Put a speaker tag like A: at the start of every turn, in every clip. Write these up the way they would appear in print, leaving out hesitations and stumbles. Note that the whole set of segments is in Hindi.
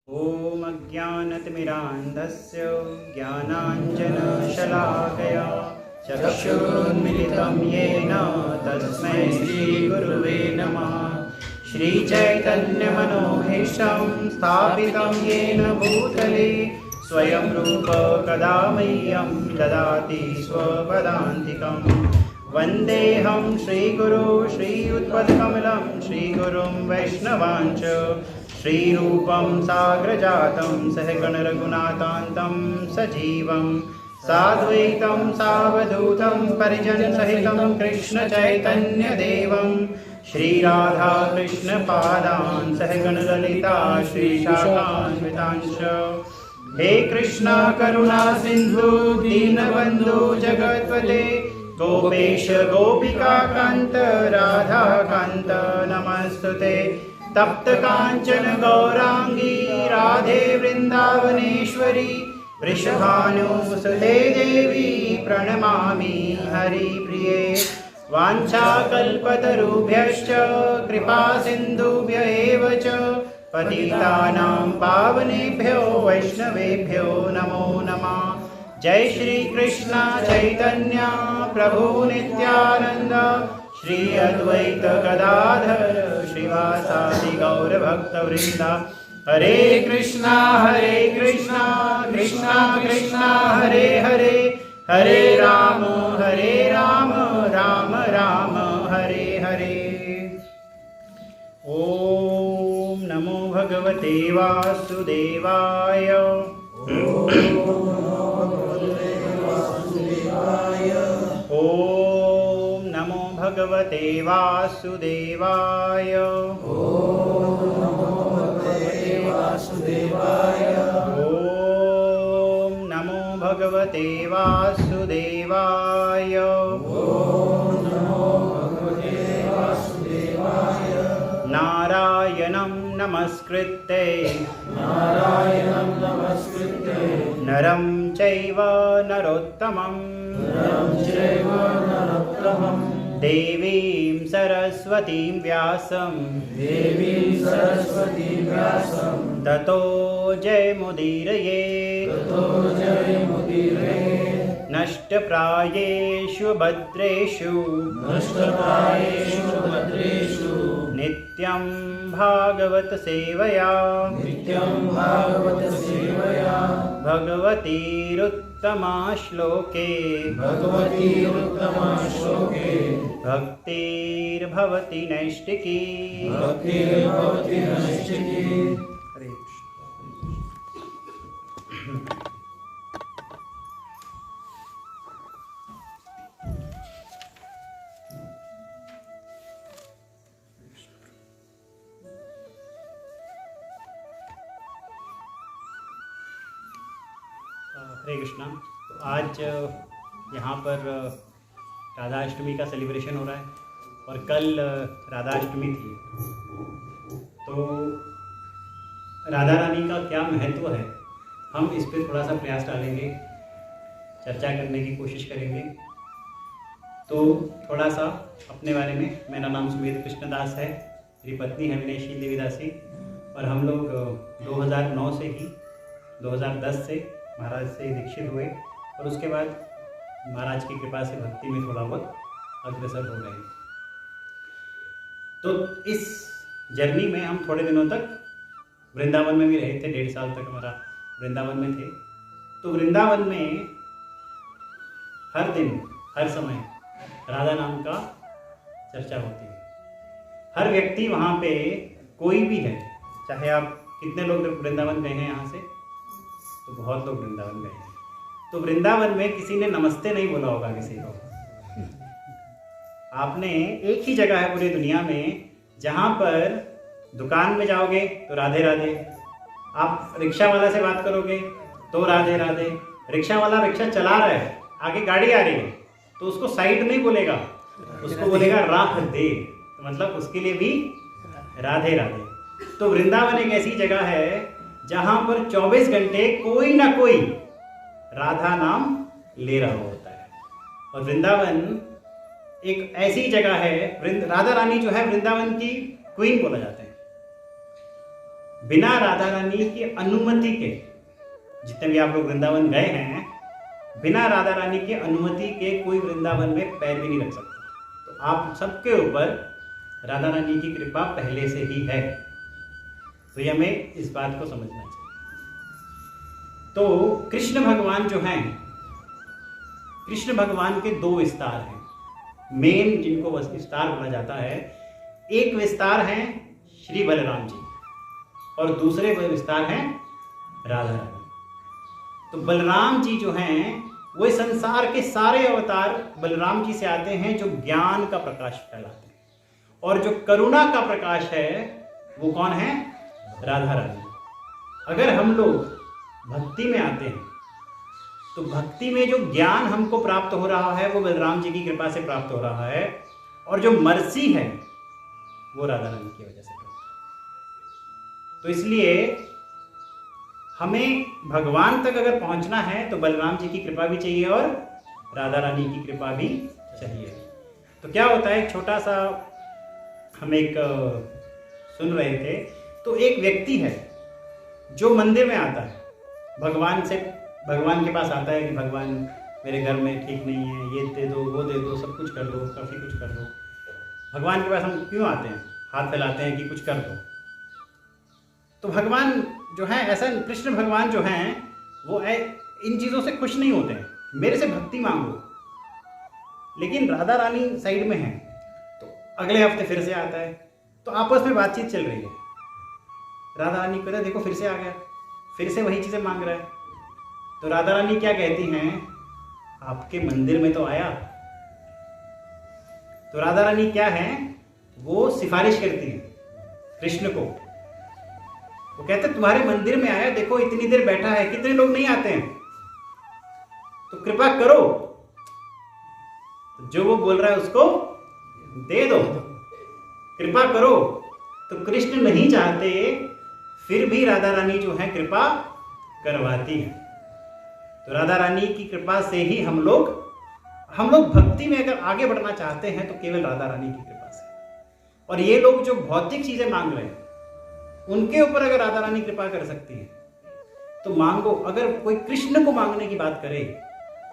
A: ॐ अज्ञानतिमिरान्धस्य ज्ञानाञ्जनशलाकया चक्षुरुन्मिलितं येन तस्मै श्रीगुरुवे नमः। श्रीचैतन्यमनोभीष्टं स्थापितं येन भूतले स्वयं रूप कदा मह्यं ददाति स्वपदान्तिकं। वन्देऽहं श्रीगुरो श्रीयुत्पदकमलं श्रीगुरुं वैष्णवांच श्रीरूपं साग्रजातं सहगणरघुनाथान्तं सजीवं साद्वैतं सावधूतं परिजनसहितं कृष्णचैतन्यदेवं श्रीराधाकृष्णपादान् सहगणललिता श्रीशाखान्वितांश्च। हे कृष्णा करुणा सिन्धु दीनबन्धु जगत्पते गोपेश गोपिकान्त राधाकान्त नमस्तुते। तप्त कांचन गौरांगी राधे वृंदावनेश्वरी वृषभानुसुते देवी प्रणमामि हरिप्रिये। वाञ्छाकल्पतरुभ्यश्च कृपा सिन्धुभ्य एव च पतितानां पावनेभ्यो वैष्णवेभ्यो नमो नमः। जय श्री कृष्ण चैतन्य प्रभु नित्यानंद श्री अद्वैत गदाधर श्रीवासादि गौरभक्तवृंद। हरे कृष्णा कृष्णा कृष्णा हरे हरे, हरे राम राम राम हरे हरे। ओम नमो भगवते वासुदेवाय। ओम नमो भगवते वासुदेवाय। ओम नमो भगवते वासुदेवाय। नारायणं नमस्कृत्य नरं चैव नरोत्तमं देवीं सरस्वतीं व्यासं ततो जयमुदीरये। नष्टप्रायेषु भद्रेषु नित्यं भागवत सेवया भगवतीरुत्तमा श्लोके भक्तिर्भवति नैष्टिकी। हरे कृष्णा। तो आज यहाँ पर राधाष्टमी का सेलिब्रेशन हो रहा है और कल राधाष्टमी थी। तो राधा रानी का क्या महत्व है, हम इस पे थोड़ा सा प्रयास डालेंगे, चर्चा करने की कोशिश करेंगे। तो थोड़ा सा अपने बारे में, मेरा नाम सुमेध कृष्णदास है, मेरी पत्नी है विनयशील देवीदासी, और हम लोग 2009 से ही 2010 से महाराज से दीक्षित हुए और उसके बाद महाराज की कृपा से भक्ति में थोड़ा बहुत अग्रसर हो गए। तो इस जर्नी में हम थोड़े दिनों तक वृंदावन में भी रहे थे, 1.5 साल तक हमारा वृंदावन में थे। तो वृंदावन में हर दिन हर समय राधा नाम का चर्चा होती है। हर व्यक्ति वहाँ पे कोई भी है, चाहे आप कितने लोग वृंदावन गए हैं यहाँ से, तो बहुत लोग वृंदावन गए हैं। तो वृंदावन में किसी ने नमस्ते नहीं बोला होगा किसी को। आपने एक ही जगह है पूरी दुनिया में जहाँ पर दुकान में जाओगे तो राधे राधे, आप रिक्शा वाला से बात करोगे तो राधे राधे। रिक्शा वाला रिक्शा चला रहा है, आगे गाड़ी आ रही है तो उसको साइड नहीं बोलेगा, उसको बोलेगा राह दे, तो मतलब उसके लिए भी राधे राधे। तो वृंदावन एक ऐसी जगह है जहां पर 24 घंटे कोई ना कोई राधा नाम ले रहा होता है। और वृंदावन एक ऐसी जगह है, राधा रानी जो है वृंदावन की क्वीन बोला जाता है। बिना राधा रानी की अनुमति के, जितने भी आप लोग वृंदावन गए हैं, बिना राधा रानी की अनुमति के कोई वृंदावन में पैर भी नहीं रख सकता। तो आप सबके ऊपर राधा रानी की कृपा पहले से ही है। तो ये हमें इस बात को समझना चाहिए। तो कृष्ण भगवान जो हैं, कृष्ण भगवान के दो विस्तार हैं मेन, जिनको विस्तार बोला जाता है। एक विस्तार है श्री बलराम जी और दूसरे विस्तार हैं राधा रानी। तो बलराम जी जो हैं वो संसार के सारे अवतार बलराम जी से आते हैं, जो ज्ञान का प्रकाश फैलाते हैं, और जो करुणा का प्रकाश है वो कौन है? राधा रानी। अगर हम लोग भक्ति में आते हैं तो भक्ति में जो ज्ञान हमको प्राप्त हो रहा है वो बलराम जी की कृपा से प्राप्त हो रहा है, और जो मर्सी है वो राधा रानी की वजह से प्राप्त है। तो इसलिए हमें भगवान तक अगर पहुंचना है तो बलराम जी की कृपा भी चाहिए और राधा रानी की कृपा भी चाहिए। तो क्या होता है, छोटा सा हम एक सुन रहे थे, तो एक व्यक्ति है जो मंदिर में आता है, भगवान के पास आता है कि भगवान मेरे घर में ठीक नहीं है, ये दे दो, वो दे दो, सब कुछ कर दो, काफ़ी कुछ कर दो। भगवान के पास हम क्यों आते हैं? हाथ फैलाते हैं कि कुछ कर दो। तो भगवान जो है, ऐसा कृष्ण भगवान जो हैं वो इन चीज़ों से खुश नहीं होते हैं, मेरे से भक्ति मांगो। लेकिन राधा रानी साइड में है, तो अगले हफ्ते फिर से आता है, तो आपस में बातचीत चल रही है। राधा रानी कहता है देखो फिर से आ गया, फिर से वही चीज़ें मांग रहा है। तो राधा रानी क्या कहती हैं, आपके मंदिर में तो आया। तो राधा रानी क्या है, वो सिफारिश करती है कृष्ण को। वो कहते तुम्हारे मंदिर में आया, देखो इतनी देर बैठा है, कितने लोग नहीं आते हैं, तो कृपा करो, तो जो वो बोल रहा है उसको दे दो, कृपा करो। तो कृष्ण नहीं चाहते, फिर भी राधा रानी जो है कृपा करवाती है। तो राधा रानी की कृपा से ही हम लोग भक्ति में अगर आगे बढ़ना चाहते हैं तो केवल राधा रानी की कृपा से। और ये लोग जो भौतिक चीजें मांग रहे हैं उनके ऊपर अगर राधा रानी कृपा कर सकती है तो मांगो। अगर कोई कृष्ण को मांगने की बात करे,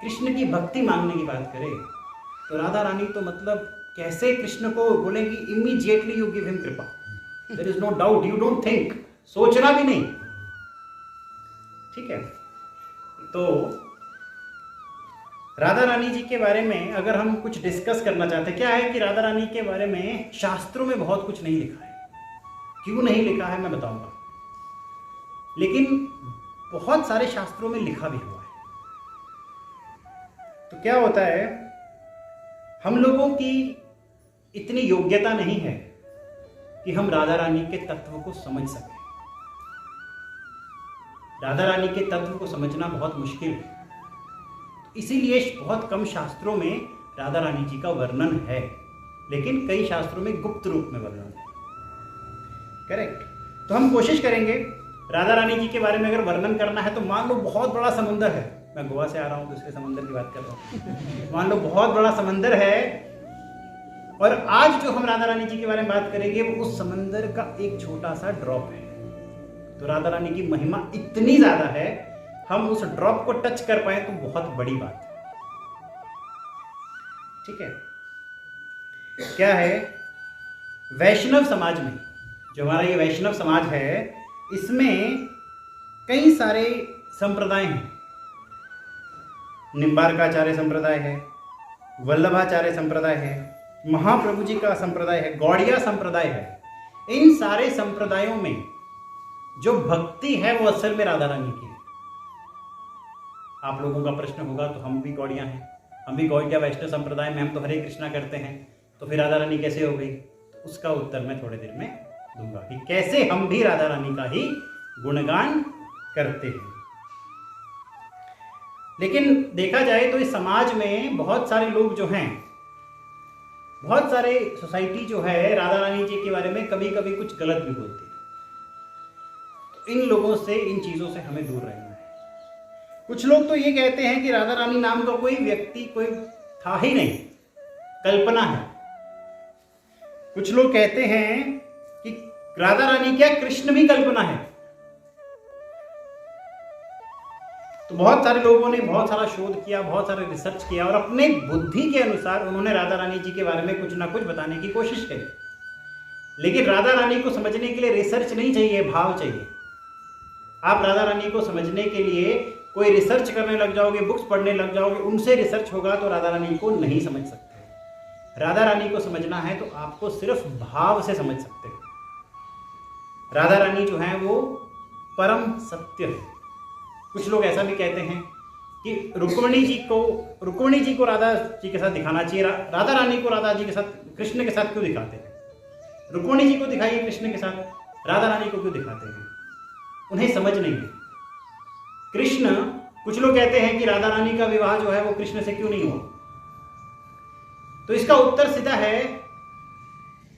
A: कृष्ण की भक्ति मांगने की बात करे, तो राधा रानी तो मतलब कैसे कृष्ण को बोलेंगी, immediately you give him kripa, there is no doubt, you don't think, सोचना भी नहीं। ठीक है। तो राधा रानी जी के बारे में अगर हम कुछ डिस्कस करना चाहते हैं, क्या है कि राधा रानी के बारे में शास्त्रों में बहुत कुछ नहीं लिखा है। क्यों नहीं लिखा है मैं बताऊंगा, लेकिन बहुत सारे शास्त्रों में लिखा भी हुआ है। तो क्या होता है, हम लोगों की इतनी योग्यता नहीं है कि हम राधा रानी के तत्व को समझ सकें। राधा रानी के तत्व को समझना बहुत मुश्किल है, इसीलिए बहुत कम शास्त्रों में राधा रानी जी का वर्णन है, लेकिन कई शास्त्रों में गुप्त रूप में वर्णन है। करेक्ट। तो हम कोशिश करेंगे राधा रानी जी के बारे में अगर वर्णन करना है तो मान लो बहुत बड़ा समुंदर है, मैं गोवा से आ रहा हूँ तो इसलिए समुंदर की बात कर रहा हूँ। मान लो बहुत बड़ा समंदर है और आज जो हम राधा रानी जी के बारे में बात करेंगे वो उस समंदर का एक छोटा सा ड्रॉप है। तो राधा रानी की महिमा इतनी ज्यादा है, हम उस ड्रॉप को टच कर पाए तो बहुत बड़ी बात है। ठीक है। क्या है, वैष्णव समाज में, जो हमारा ये वैष्णव समाज है, इसमें कई सारे संप्रदाय हैं। निम्बार्काचार्य संप्रदाय है, वल्लभाचार्य संप्रदाय है, महाप्रभु जी का संप्रदाय है, गौड़िया संप्रदाय है। इन सारे संप्रदायों में जो भक्ति है वो असल में राधा रानी की है। आप लोगों का प्रश्न होगा तो हम भी गौड़िया हैं, हम भी गौड़िया वैष्णव संप्रदाय में, हम तो हरे कृष्णा करते हैं, तो फिर राधा रानी कैसे हो गई? तो उसका उत्तर मैं थोड़ी देर में दूंगा कि कैसे हम भी राधा रानी का ही गुणगान करते हैं। लेकिन देखा जाए तो इस समाज में बहुत सारे लोग जो हैं, बहुत सारे सोसाइटी जो है राधा रानी जी के बारे में कभी कभी कुछ गलत भी बोलती है। तो इन लोगों से, इन चीजों से हमें दूर रहना है। कुछ लोग तो ये कहते हैं कि राधा रानी नाम का कोई व्यक्ति कोई था ही नहीं, कल्पना है। कुछ लोग कहते हैं कि राधा रानी क्या, कृष्ण भी कल्पना है। तो बहुत सारे लोगों ने बहुत सारा शोध किया, बहुत सारे रिसर्च किया और अपने बुद्धि के अनुसार उन्होंने राधा रानी जी के बारे में कुछ ना कुछ बताने की कोशिश करी। लेकिन राधा रानी को समझने के लिए रिसर्च नहीं चाहिए, भाव चाहिए। आप राधा रानी को समझने के लिए कोई रिसर्च करने लग जाओगे, बुक्स पढ़ने लग जाओगे, उनसे रिसर्च होगा तो राधा रानी को नहीं समझ सकते। राधा रानी को समझना है तो आपको सिर्फ भाव से समझ सकते हैं। राधा रानी जो है वो परम सत्य है। कुछ लोग ऐसा भी कहते हैं कि रुक्मिणी जी को राधा जी के साथ दिखाना चाहिए, राधा रानी को राधा जी के साथ, कृष्ण के साथ क्यों दिखाते हैं? रुक्मिणी जी को दिखाइए कृष्ण के साथ, राधा रानी को क्यों दिखाते हैं? उन्हें समझ नहीं है। कृष्ण, कुछ लोग कहते हैं कि राधा रानी का विवाह जो है वो कृष्ण से क्यों नहीं हुआ? तो इसका उत्तर सीधा है,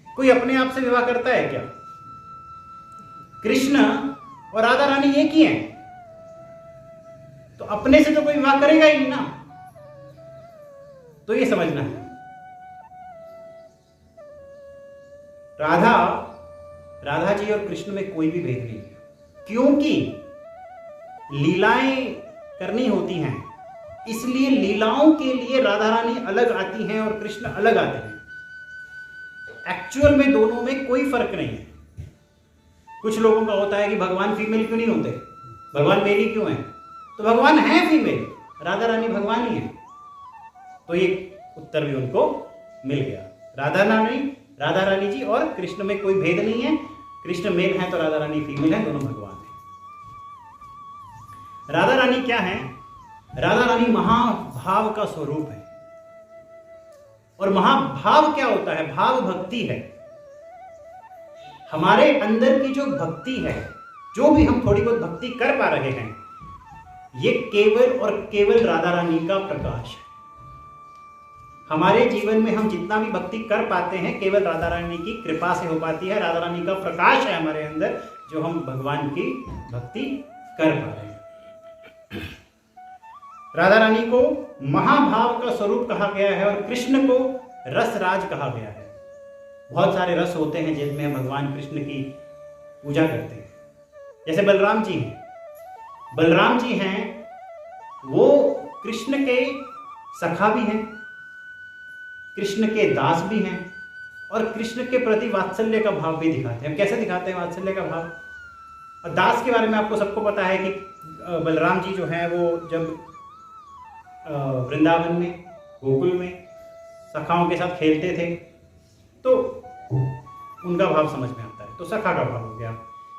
A: कोई अपने आप से विवाह करता है क्या? कृष्ण और राधा रानी एक ही हैं, तो अपने से तो कोई विवाह करेगा ही नहीं ना। तो ये समझना है, राधा जी और कृष्ण में कोई भी भेद नहीं है, क्योंकि लीलाएं करनी होती हैं, इसलिए लीलाओं के लिए राधा रानी अलग आती हैं और कृष्ण अलग आते हैं। एक्चुअल में दोनों में कोई फर्क नहीं है। कुछ लोगों का होता है कि भगवान फीमेल क्यों नहीं होते, भगवान मेल ही क्यों है? तो भगवान है फीमेल, राधा रानी भगवान ही है। तो ये उत्तर भी उनको मिल गया। राधा रानी जी और कृष्ण में कोई भेद नहीं है। कृष्ण मेल है तो राधा रानी फीमेल है, दोनों भगवान है। राधा रानी क्या है? राधा रानी महाभाव का स्वरूप है। और महाभाव क्या होता है? भाव भक्ति है। हमारे अंदर की जो भक्ति है, जो भी हम थोड़ी बहुत भक्ति कर पा रहे हैं, ये केवल और केवल राधा रानी का प्रकाश है। हमारे जीवन में हम जितना भी भक्ति कर पाते हैं, केवल राधा रानी की कृपा से हो पाती है। राधा रानी का प्रकाश है हमारे अंदर, जो हम भगवान की भक्ति कर पा रहे हैं। राधा रानी को महाभाव का स्वरूप कहा गया है और कृष्ण को रसराज कहा गया है। बहुत सारे रस होते हैं जिनमें हम भगवान कृष्ण की पूजा करते हैं। जैसे बलराम जी हैं, बलराम जी हैं वो कृष्ण के सखा भी हैं, कृष्ण के दास भी हैं और कृष्ण के प्रति वात्सल्य का भाव भी दिखाते हैं। हम कैसे दिखाते हैं वात्सल्य का भाव? और दास के बारे में आपको सबको पता है कि बलराम जी जो हैं वो जब वृंदावन में, गोकुल में सखाओं के साथ खेलते थे तो उनका भाव समझ में आता है, तो सखा का भाव हो गया।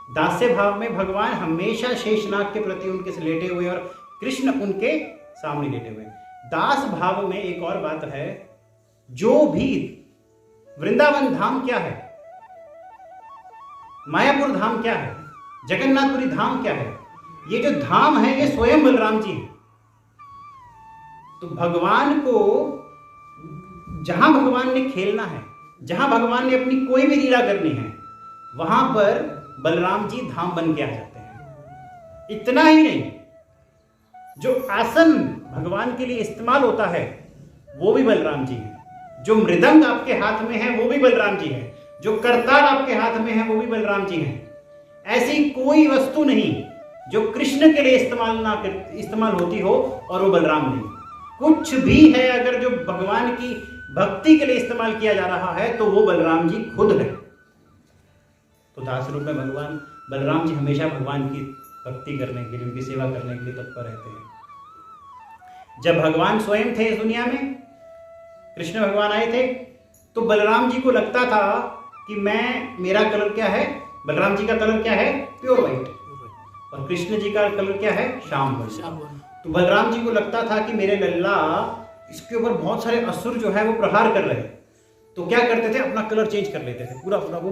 A: दास्य भाव में भगवान हमेशा शेषनाग के प्रति उनके से लेटे हुए और कृष्ण उनके सामने लेटे हुए। दास भाव में एक और बात है, जो भी वृंदावन धाम क्या है, मायापुर धाम क्या है, जगन्नाथपुरी धाम क्या है, ये जो धाम है ये स्वयं बलराम जी हैं। तो भगवान को जहां भगवान ने खेलना है, जहां भगवान ने अपनी कोई भी लीला करनी है, वहां पर बलराम जी धाम बन के आ जाते हैं। इतना ही नहीं, जो आसन भगवान के लिए इस्तेमाल होता है वो भी बलराम जी हैं, जो मृदंग आपके हाथ में है वो भी बलराम जी हैं, जो करताल आपके हाथ में है वो भी बलराम जी हैं। ऐसी कोई वस्तु नहीं जो कृष्ण के लिए इस्तेमाल होती हो और वो बलराम नहीं। कुछ भी है अगर जो भगवान की भक्ति के लिए इस्तेमाल किया जा रहा है तो वो बलराम जी खुद है। तो दास रूप में भगवान बलराम जी हमेशा भगवान की भक्ति करने के लिए, उनकी सेवा करने के लिए तत्पर रहते हैं। जब भगवान स्वयं थे इस दुनिया में, कृष्ण भगवान आए थे, तो बलराम जी को लगता था कि मेरा कलर क्या है, बलराम जी का कलर क्या है, प्योर व्हाइट, और कृष्ण जी का कलर क्या है, श्याम वर्ण। तो बलराम जी को लगता था कि मेरे लल्ला, इसके ऊपर बहुत सारे असुर जो है वो प्रहार कर रहे हैं। तो क्या करते थे, अपना कलर चेंज कर लेते थे, पूरा वो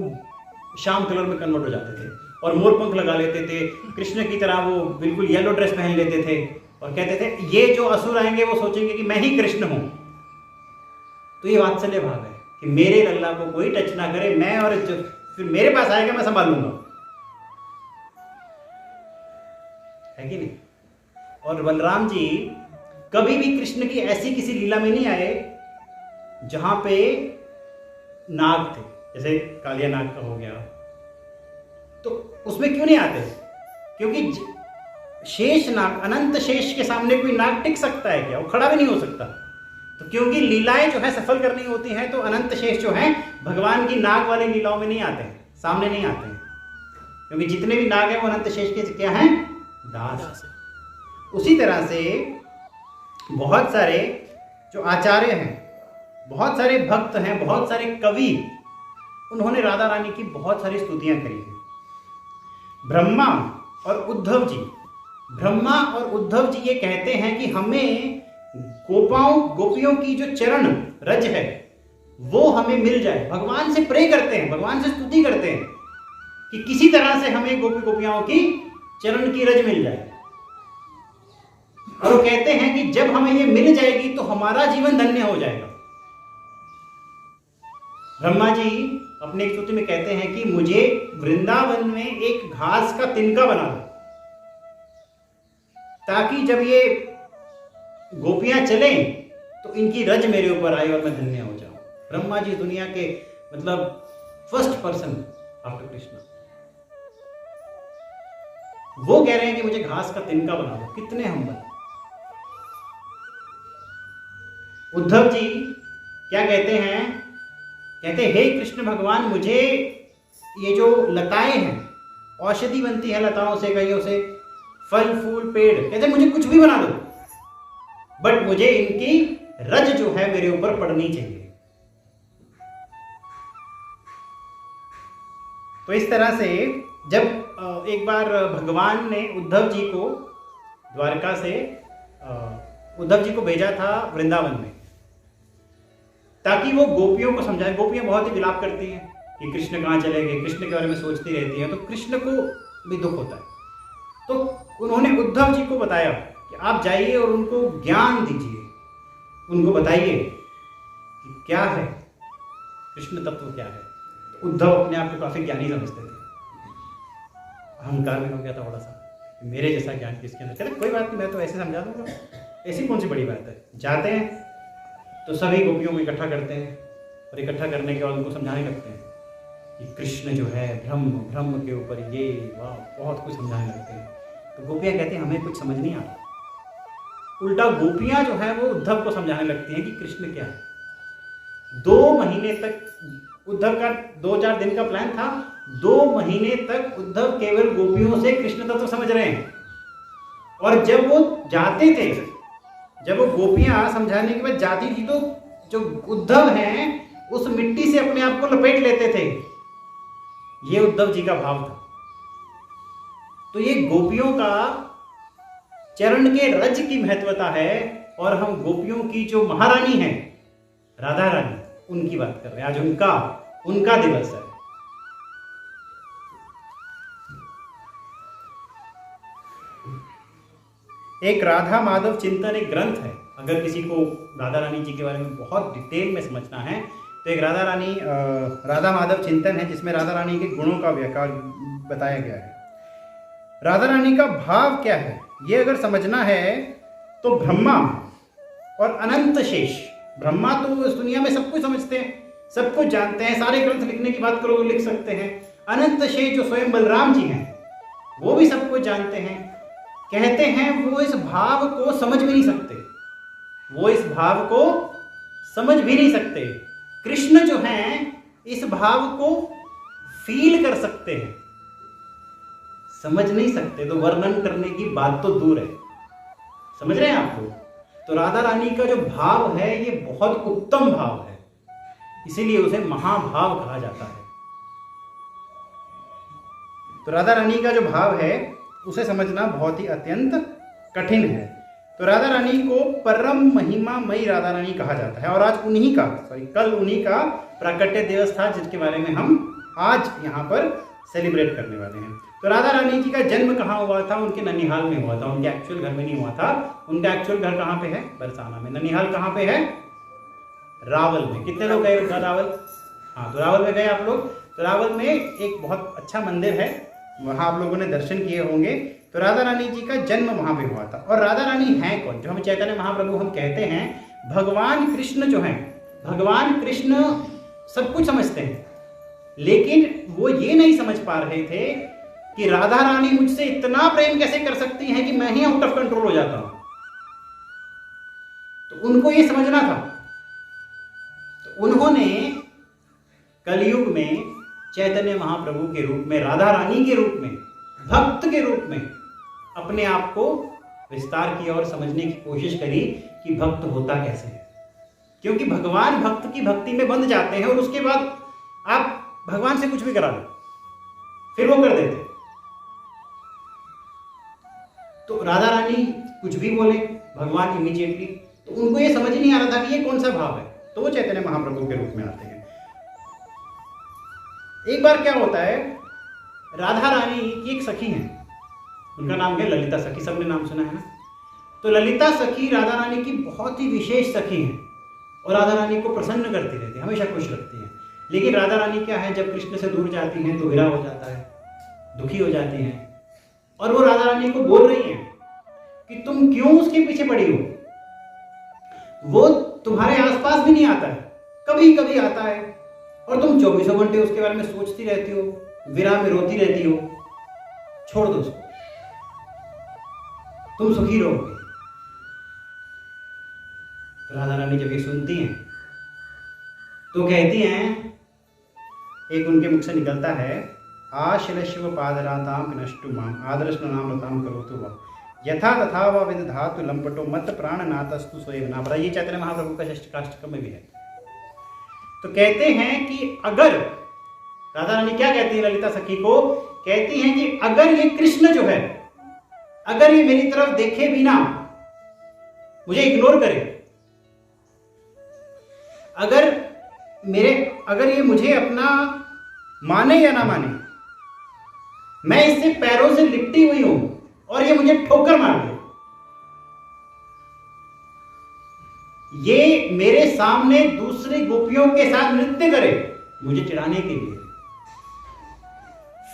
A: श्याम कलर में कन्वर्ट हो जाते थे और मोरपंख लगा लेते थे, कृष्ण की तरह वो बिल्कुल येलो ड्रेस पहन लेते थे और कहते थे ये जो असुर आएंगे वो सोचेंगे कि मैं ही कृष्ण हूं। तो ये वात्सल्य भाव है कि मेरे लल्ला को कोई टच ना करे, मैं और जो फिर मेरे पास आएगा मैं संभालूंगा, है कि नहीं। और बलराम जी कभी भी कृष्ण की ऐसी किसी लीला में नहीं आए जहां पे नाग थे, जैसे कालिया नाग का हो गया तो उसमें क्यों नहीं आते? क्योंकि शेष नाग, अनंत शेष के सामने कोई नाग टिक सकता है क्या? वो खड़ा भी नहीं हो सकता। तो क्योंकि लीलाएं जो है सफल करनी होती हैं, तो अनंत शेष जो है भगवान की नाग वाली लीलाओं में नहीं आते हैं, सामने नहीं आते हैं, क्योंकि जितने भी नाग हैं वो अनंत शेष के क्या हैं? दास। उसी तरह से बहुत सारे जो आचार्य हैं, बहुत सारे भक्त हैं, बहुत सारे कवि, उन्होंने राधा रानी की बहुत सारी स्तुतियां करी हैं। ब्रह्मा और उद्धव जी ये कहते हैं कि हमें गोपियों की जो चरण रज है वो हमें मिल जाए। भगवान से प्रे करते हैं, भगवान से स्तुति करते हैं कि किसी तरह से हमें गोपियों की चरण की रज मिल जाए। और वो कहते हैं कि जब हमें ये मिल जाएगी तो हमारा जीवन धन्य हो जाएगा। ब्रह्मा जी अपने एक स्तुति में कहते हैं कि मुझे वृंदावन में एक घास का तिनका बना दो, ताकि जब ये गोपियां चलें तो इनकी रज मेरे ऊपर आए और मैं धन्य हो जाऊं। ब्रह्मा जी दुनिया के मतलब फर्स्ट पर्सन आफ्टर कृष्णा, वो कह रहे हैं कि मुझे घास का तिनका बना दो। कितने हम्बल। उद्धव जी क्या कहते हैं? कहते हे कृष्ण भगवान, मुझे ये जो लताएं हैं, औषधि बनती है लताओं से, कईयों से, फल फूल पेड़, कहते मुझे कुछ भी बना दो, बट मुझे इनकी रज जो है मेरे ऊपर पड़नी चाहिए। तो इस तरह से जब एक बार भगवान ने उद्धव जी को द्वारका से उद्धव जी को भेजा था वृंदावन में, ताकि वो गोपियों को समझाए। गोपियां बहुत ही विलाप करती हैं कि कृष्ण कहाँ चले गए, कृष्ण के बारे में सोचती रहती हैं, तो कृष्ण को भी दुख होता है। तो उन्होंने उद्धव जी को बताया कि आप जाइए और उनको ज्ञान दीजिए, उनको बताइए कि क्या है कृष्ण तत्व, क्या है। तो उद्धव अपने आप को काफी ज्ञानी समझते थे, अहंकार में हो गया था थोड़ा सा, मेरे जैसा ज्ञान किसके अंदर। कहते कोई बात नहीं, मैं तो ऐसे समझा दूंगा, ऐसी कौन सी बड़ी बात है। जाते हैं तो सभी गोपियों को इकट्ठा करते हैं, और इकट्ठा करने के बाद उनको समझाने लगते हैं कि कृष्ण जो है ब्रह्म के ऊपर ये वाह, बहुत कुछ समझाने लगते हैं। तो गोपियां कहते हैं हमें कुछ समझ नहीं आता। उल्टा गोपियां जो है वो उद्धव को समझाने लगती हैं कि कृष्ण क्या है। 2 महीने तक उद्धव का 2-4 दिन का प्लान था, 2 महीने तक उद्धव केवल गोपियों से कृष्ण तत्व समझ रहे हैं। और जब वो जाते थे, जब वो गोपियां समझाने के बाद जाती थी, तो जो उद्धव हैं उस मिट्टी से अपने आप को लपेट लेते थे। ये उद्धव जी का भाव था। तो ये गोपियों का चरण के रज की महत्वता है, और हम गोपियों की जो महारानी है राधा रानी, उनकी बात कर रहे हैं। आज उनका दिवस है। एक राधा माधव चिंतन एक ग्रंथ है। अगर किसी को राधा रानी जी के बारे में बहुत डिटेल में समझना है तो एक राधा माधव चिंतन है, जिसमें राधा रानी के गुणों का व्याख्या बताया गया है। राधा रानी का भाव क्या है ये अगर समझना है तो ब्रह्मा और अनंत शेष, ब्रह्मा तो इस दुनिया में सब कुछ समझते हैं, सब कुछ जानते हैं, सारे ग्रंथ लिखने की बात करो तो लिख सकते हैं। अनंत शेष जो स्वयं बलराम जी हैं वो भी सब कुछ जानते हैं। कहते हैं वो इस भाव को समझ भी नहीं सकते, वो इस भाव को समझ भी नहीं सकते। कृष्ण जो हैं इस भाव को फील कर सकते हैं, समझ नहीं सकते, तो वर्णन करने की बात तो दूर है। समझ रहे हैं आप लोग? तो राधा रानी का जो भाव है ये बहुत उत्तम भाव है, इसीलिए उसे महाभाव कहा जाता है। तो राधा रानी का जो भाव है उसे समझना बहुत ही अत्यंत कठिन है। तो राधा रानी को परम महिमा मई राधा रानी कहा जाता है। और आज कल उन्हीं का प्राकट्य दिवस था, जिसके बारे में हम आज यहाँ पर सेलिब्रेट करने वाले हैं। तो राधा रानी जी का जन्म कहाँ हुआ था? उनके ननिहाल में हुआ था, उनके एक्चुअल घर में नहीं हुआ था। उनका एक्चुअल घर कहाँ पे है? बरसाना में। ननिहाल कहाँ पे है? रावल में। कितने लोग गए रावल? हाँ, तो रावल में गए आप लोग। तो रावल में एक बहुत अच्छा मंदिर है, वहाँ आप लोगों ने दर्शन किए होंगे। तो राधा रानी जी का जन्म वहाँ पे हुआ था। और राधा रानी हैं कौन? जो हम चैतन्य महाप्रभु हम कहते हैं, भगवान कृष्ण जो हैं, भगवान कृष्ण सब कुछ समझते हैं, लेकिन वो ये नहीं समझ पा रहे थे कि राधा रानी मुझसे इतना प्रेम कैसे कर सकती हैं कि मैं ही आउट ऑफ कंट्रोल हो जाता हूं। तो उनको ये समझना था। तो उन्होंने कलयुग में चैतन्य महाप्रभु के रूप में, राधा रानी के रूप में, भक्त के रूप में अपने आप को विस्तार किया और समझने की कोशिश करी कि भक्त होता कैसे है। क्योंकि भगवान भक्त की भक्ति में बंध जाते हैं और उसके बाद आप भगवान से कुछ भी करा लो, फिर वो कर देते। तो राधा रानी कुछ भी बोले, भगवान इमीडिएटली, तो उनको ये समझ नहीं आ रहा था कि ये कौन सा भाव है। तो वो चैतन्य महाप्रभु के रूप में आते हैं। एक बार क्या होता है, राधा रानी की एक सखी है, उनका नाम है ललिता सखी, सबने नाम सुना है ना। तो ललिता सखी राधा रानी की बहुत ही विशेष सखी है और राधा रानी को प्रसन्न करती रहती है, हमेशा खुश रखती है। लेकिन राधा रानी क्या है, जब कृष्ण से दूर जाती हैं तो विरह हो जाता है, दुखी हो जाती हैं। और वो राधा रानी को बोल रही हैं कि तुम क्यों उसके पीछे पड़ी हो, वो तुम्हारे आसपास भी नहीं आता है, कभी कभी आता है और तुम 24 घंटे उसके बारे में सोचती रहती हो, विरह में रोती रहती हो, छोड़ दो उसको, तुम सुखी रहोगे। तो राधा रानी जब ये सुनती हैं तो कहती हैं, एक उनके मुख से निकलता है, आशिलशिव पादराताम नष्टु माम आदर्शन नाम रताम करोतु वा यथा तथा वा विदधातु लंपटो मत प्राणनातस्तु स्वयं नाभरा। ये चैतन्य महाप्रभु का षष्ठकाष्टकम में भी है। तो कहते हैं कि अगर राधा रानी क्या कहती है ललिता सखी को, कहती हैं कि अगर ये कृष्ण जो है, अगर ये मेरी तरफ देखे बिना मुझे इग्नोर करे, अगर ये मुझे अपना माने या ना माने, मैं इससे पैरों से लिपटी हुई हूं और ये मुझे ठोकर मार दे, ये मेरे सामने दूसरी गोपियों के साथ नृत्य करे मुझे चिढ़ाने के लिए,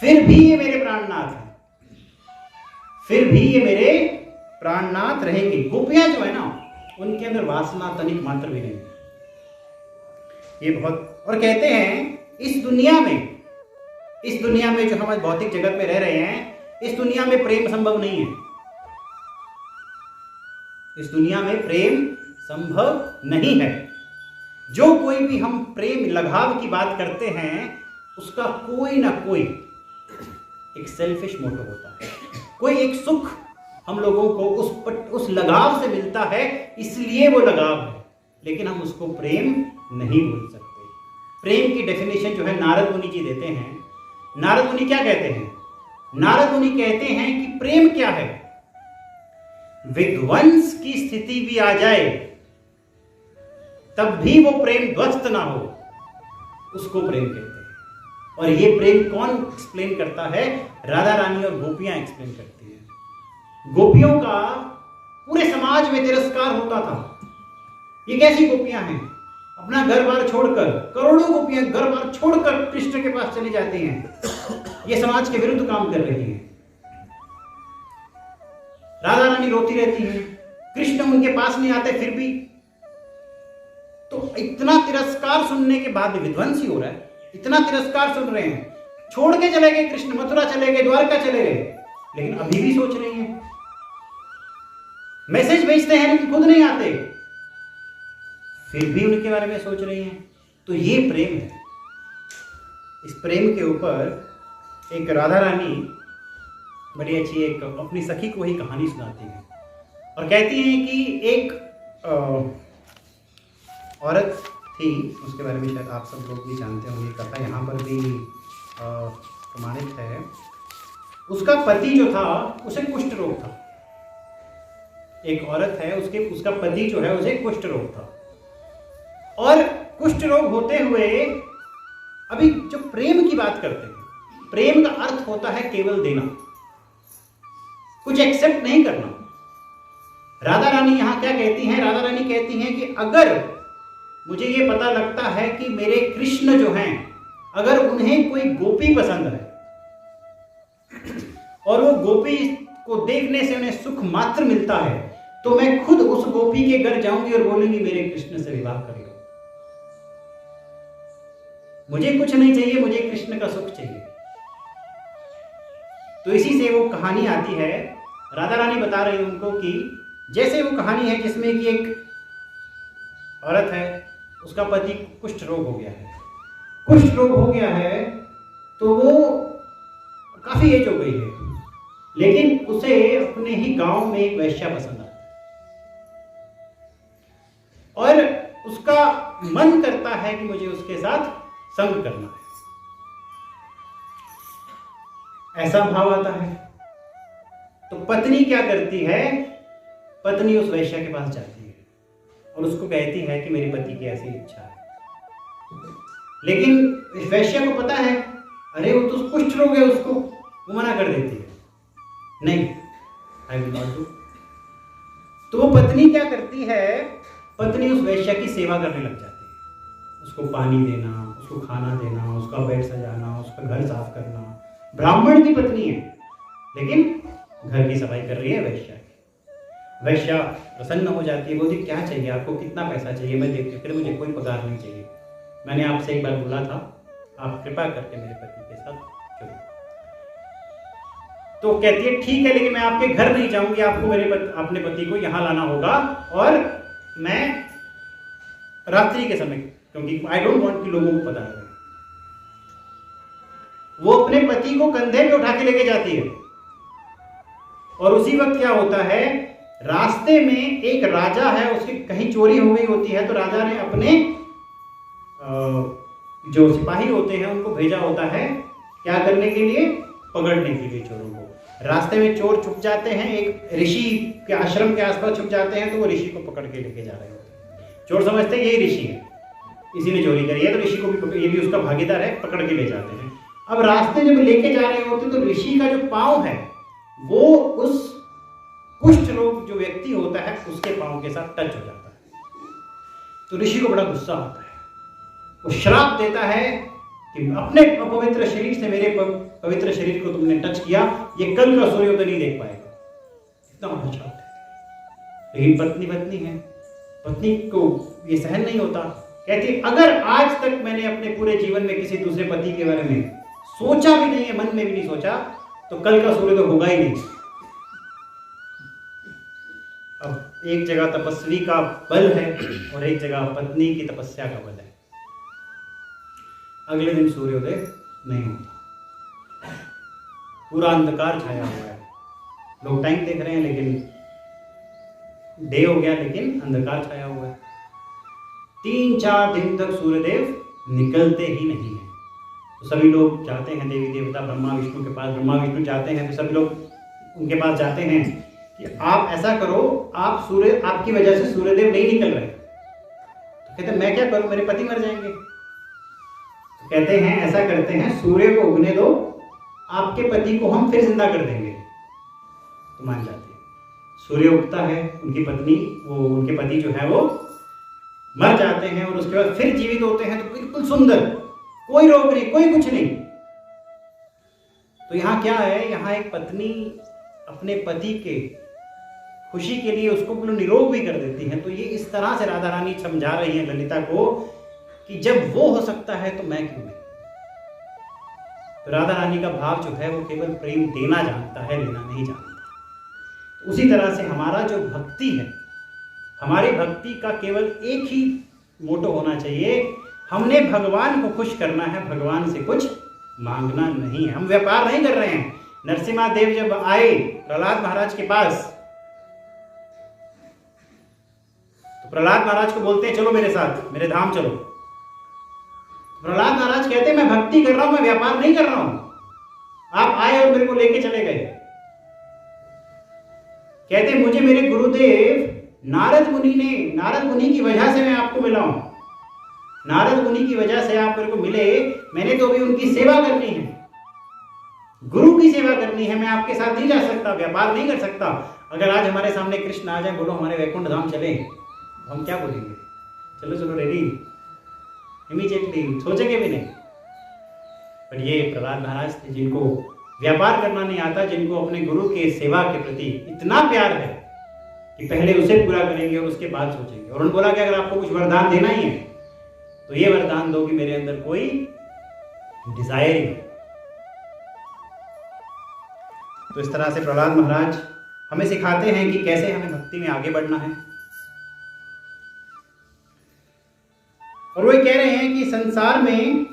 A: फिर भी ये मेरे प्राणनाथ है, फिर भी ये मेरे प्राणनाथ रहेंगे। गोपियां जो है ना, उनके अंदर वासना तनिक मात्र भी नहीं है। ये बहुत, और कहते हैं इस दुनिया में जो हम भौतिक जगत में रह रहे हैं, इस दुनिया में प्रेम संभव नहीं है। इस दुनिया में प्रेम संभव नहीं है। जो कोई भी हम प्रेम लगाव की बात करते हैं, उसका कोई ना कोई एक सेल्फिश मोटिव होता है। कोई एक सुख हम लोगों को उस लगाव से मिलता है, इसलिए वो लगाव है, लेकिन हम उसको प्रेम नहीं बोल सकते। प्रेम की डेफिनेशन जो है नारद मुनि जी देते हैं। नारद मुनि क्या कहते हैं? नारद मुनि कहते हैं कि प्रेम क्या है? विध्वंस की स्थिति भी आ जाए तब भी वो प्रेम ध्वस्त ना हो, उसको प्रेम कहते हैं। और ये प्रेम कौन एक्सप्लेन करता है? राधा रानी और गोपियां एक्सप्लेन करती हैं। गोपियों का पूरे समाज में तिरस्कार होता था। ये कैसी गोपियां हैं? अपना घर बार छोड़कर, करोड़ों गोपियां घर बार छोड़कर कृष्ण के पास चली जाती हैं। ये समाज के विरुद्ध काम कर रही हैं। राधा रानी रोती रहती है, कृष्ण उनके पास नहीं आते फिर भी। तो इतना तिरस्कार सुनने के बाद भी विध्वंस ही हो रहा है। इतना तिरस्कार सुन रहे हैं, छोड़ के चले गए कृष्ण, मथुरा चले गए, द्वारका चले गए, लेकिन अभी भी सोच रही हैं। मैसेज भेजते हैं लेकिन खुद नहीं आते, फिर भी उनके बारे में सोच रही हैं। तो ये प्रेम है। इस प्रेम के ऊपर एक राधा रानी बड़ी अच्छी एक अपनी सखी को ही कहानी सुनाती है और कहती हैं कि एक औरत थी, उसके बारे में शायद आप सब लोग भी जानते होंगे, कथा यहाँ पर भी प्रमाणित है। उसका पति जो था उसे कुष्ठ रोग था। एक औरत है, उसका पति जो है उसे कुष्ठ रोग था, और कुष्ठ रोग होते हुए, अभी जो प्रेम की बात करते हैं, प्रेम का अर्थ होता है केवल देना, कुछ एक्सेप्ट नहीं करना। राधा रानी यहां क्या कहती हैं? राधा रानी कहती हैं कि अगर मुझे ये पता लगता है कि मेरे कृष्ण जो हैं, अगर उन्हें कोई गोपी पसंद है और वो गोपी को देखने से उन्हें सुख मात्र मिलता है, तो मैं खुद उस गोपी के घर जाऊंगी और बोलूंगी मेरे कृष्ण से विवाह कर लो। मुझे कुछ नहीं चाहिए, मुझे कृष्ण का सुख चाहिए। तो इसी से वो कहानी आती है, राधा रानी बता रही है उनको कि जैसे वो कहानी है जिसमें कि एक औरत है, उसका पति कुष्ठ रोग हो गया है। कुष्ठ रोग हो गया है तो वो काफी एज हो गई है, लेकिन उसे अपने ही गांव में एक वैश्या पसंद आती और उसका मन करता है कि मुझे उसके साथ संग करना है। ऐसा भाव आता है तो पत्नी क्या करती है, पत्नी उस वैश्या के पास जाती है और उसको कहती है कि मेरे पति की ऐसी इच्छा है। लेकिन इस वैश्या को पता है, अरे वो तो कुष्ठ रोग है, उसको वो मना कर देती है, नहीं आई विल नॉट डू। तो वो पत्नी क्या करती है, पत्नी उस वैश्या की सेवा करने लग जाती है, उसको पानी देना, उसको खाना देना, उसका बेड सजाना, उसका घर साफ करना। ब्राह्मण की पत्नी है लेकिन घर की सफाई कर रही है वैश्या की। वैश्या प्रसन्न हो जाती है, बोलती क्या चाहिए आपको, कितना पैसा चाहिए, मैं देखती हूँ। फिर मुझे कोई पगार नहीं चाहिए, मैंने आपसे एक बार बोला था, आप कृपा करके मेरे पति के साथ चलो। तो कहती है ठीक है, लेकिन मैं आपके घर नहीं जाऊंगी, आपको अपने पति को यहां लाना होगा और मैं रात्रि के समय, क्योंकि आई डोंट वांट कि लोगों को पता लगे। वो अपने पति को कंधे पे उठा के लेके जाती है और उसी वक्त क्या होता है, रास्ते में एक राजा है, उसकी कहीं चोरी हो गई होती है, तो राजा ने अपने जो सिपाही होते हैं उनको भेजा होता है क्या करने के लिए, पकड़ने के लिए चोरों को। रास्ते में चोर छुप जाते हैं, एक ऋषि के आश्रम के आसपास छुप जाते हैं, तो वो ऋषि को पकड़ के लेके जा रहे होते हैं। चोर समझते हैं यही ऋषि है, इसी ने चोरी करी है, तो ऋषि को भी, ये भी उसका भागीदार है, पकड़ के ले जाते हैं। अब रास्ते जब लेके जा रहे होते तो ऋषि का जो पांव है वो उस कुष्ठ रोग जो व्यक्ति होता है उसके पांव के साथ टच हो जाता है। तो ऋषि को बड़ा गुस्सा आता है, वो श्राप देता है कि अपने अपवित्र शरीर से मेरे पवित्र शरीर को तुमने टच किया, ये कल का सूर्योदय नहीं देख पाएगा। इतना बड़ा श्राप है। लेकिन पत्नी है, पत्नी को ये सहन नहीं होता। कहती अगर आज तक मैंने अपने पूरे जीवन में किसी दूसरे पति के बारे में सोचा भी नहीं है, मन में भी नहीं सोचा, तो कल का सूर्योदय होगा ही नहीं। अब एक जगह तपस्वी का बल है और एक जगह पत्नी की तपस्या का बल है। अगले दिन सूर्योदय नहीं होता, पूरा अंधकार छाया हुआ है। लोग टाइम देख रहे हैं लेकिन डे हो गया, लेकिन अंधकार छाया हुआ है। 3-4 दिन तक सूर्यदेव निकलते ही नहीं है। तो सभी लोग जाते हैं देवी देवता ब्रह्मा विष्णु के पास। ब्रह्मा विष्णु जाते हैं तो सभी लोग उनके पास जाते हैं कि आप ऐसा करो, आपकी वजह से सूर्यदेव नहीं निकल रहे। तो कहते मैं क्या करूं, मेरे पति मर जाएंगे। तो कहते हैं ऐसा करते हैं, सूर्य को उगने दो, आपके पति को हम फिर जिंदा कर देंगे। तो मान जाते हैं। सूर्य उगता है, उनके पति जो है वो मर जाते हैं और उसके बाद फिर जीवित होते हैं, तो बिल्कुल सुंदर, कोई रोग नहीं, कोई कुछ नहीं। तो यहां क्या है, यहां एक पत्नी अपने पति के खुशी के लिए उसको बिल्कुल निरोग भी कर देती है। तो ये इस तरह से राधा रानी समझा रही है ललिता को कि जब वो हो सकता है तो मैं क्यों नहीं। तो राधा रानी का भाव जो है वो केवल प्रेम देना जानता है, लेना नहीं जानता। तो उसी तरह से हमारा जो भक्ति है, हमारी भक्ति का केवल एक ही मोटो होना चाहिए, हमने भगवान को खुश करना है, भगवान से कुछ मांगना नहीं है। हम व्यापार नहीं कर रहे हैं। नरसिम्हा देव जब आए प्रहलाद महाराज के पास, तो प्रहलाद महाराज को बोलते हैं चलो मेरे साथ, मेरे धाम चलो। प्रहलाद महाराज कहते हैं मैं भक्ति कर रहा हूं, मैं व्यापार नहीं कर रहा हूं। आप आए और मेरे को लेके चले गए। कहते मुझे मेरे गुरुदेव नारद मुनि की वजह से मैं आपको मिला हूं। नारद मुनि की वजह से आप मेरे को मिले, मैंने तो अभी उनकी सेवा करनी है, गुरु की सेवा करनी है। मैं आपके साथ नहीं जा सकता, व्यापार नहीं कर सकता। अगर आज हमारे सामने कृष्ण आ जाए, बोलो हमारे वैकुंठ धाम चले, हम क्या बोलेंगे? चलो चलो रेडी, इमीडिएटली, सोचेंगे भी नहीं। पर ये प्रहलाद महाराज थे जिनको व्यापार करना नहीं आता, जिनको अपने गुरु के सेवा के प्रति इतना प्यार है कि पहले उसे पूरा करेंगे और उसके बाद सोचेंगे। और उन्होंने बोला कि अगर आपको कुछ वरदान देना ही है तो ये वरदान दो कि मेरे अंदर कोई डिजायर ही तो इस तरह से प्रहलाद महाराज हमें सिखाते हैं कि कैसे हमें भक्ति में आगे बढ़ना है। और वो कह रहे हैं कि संसार में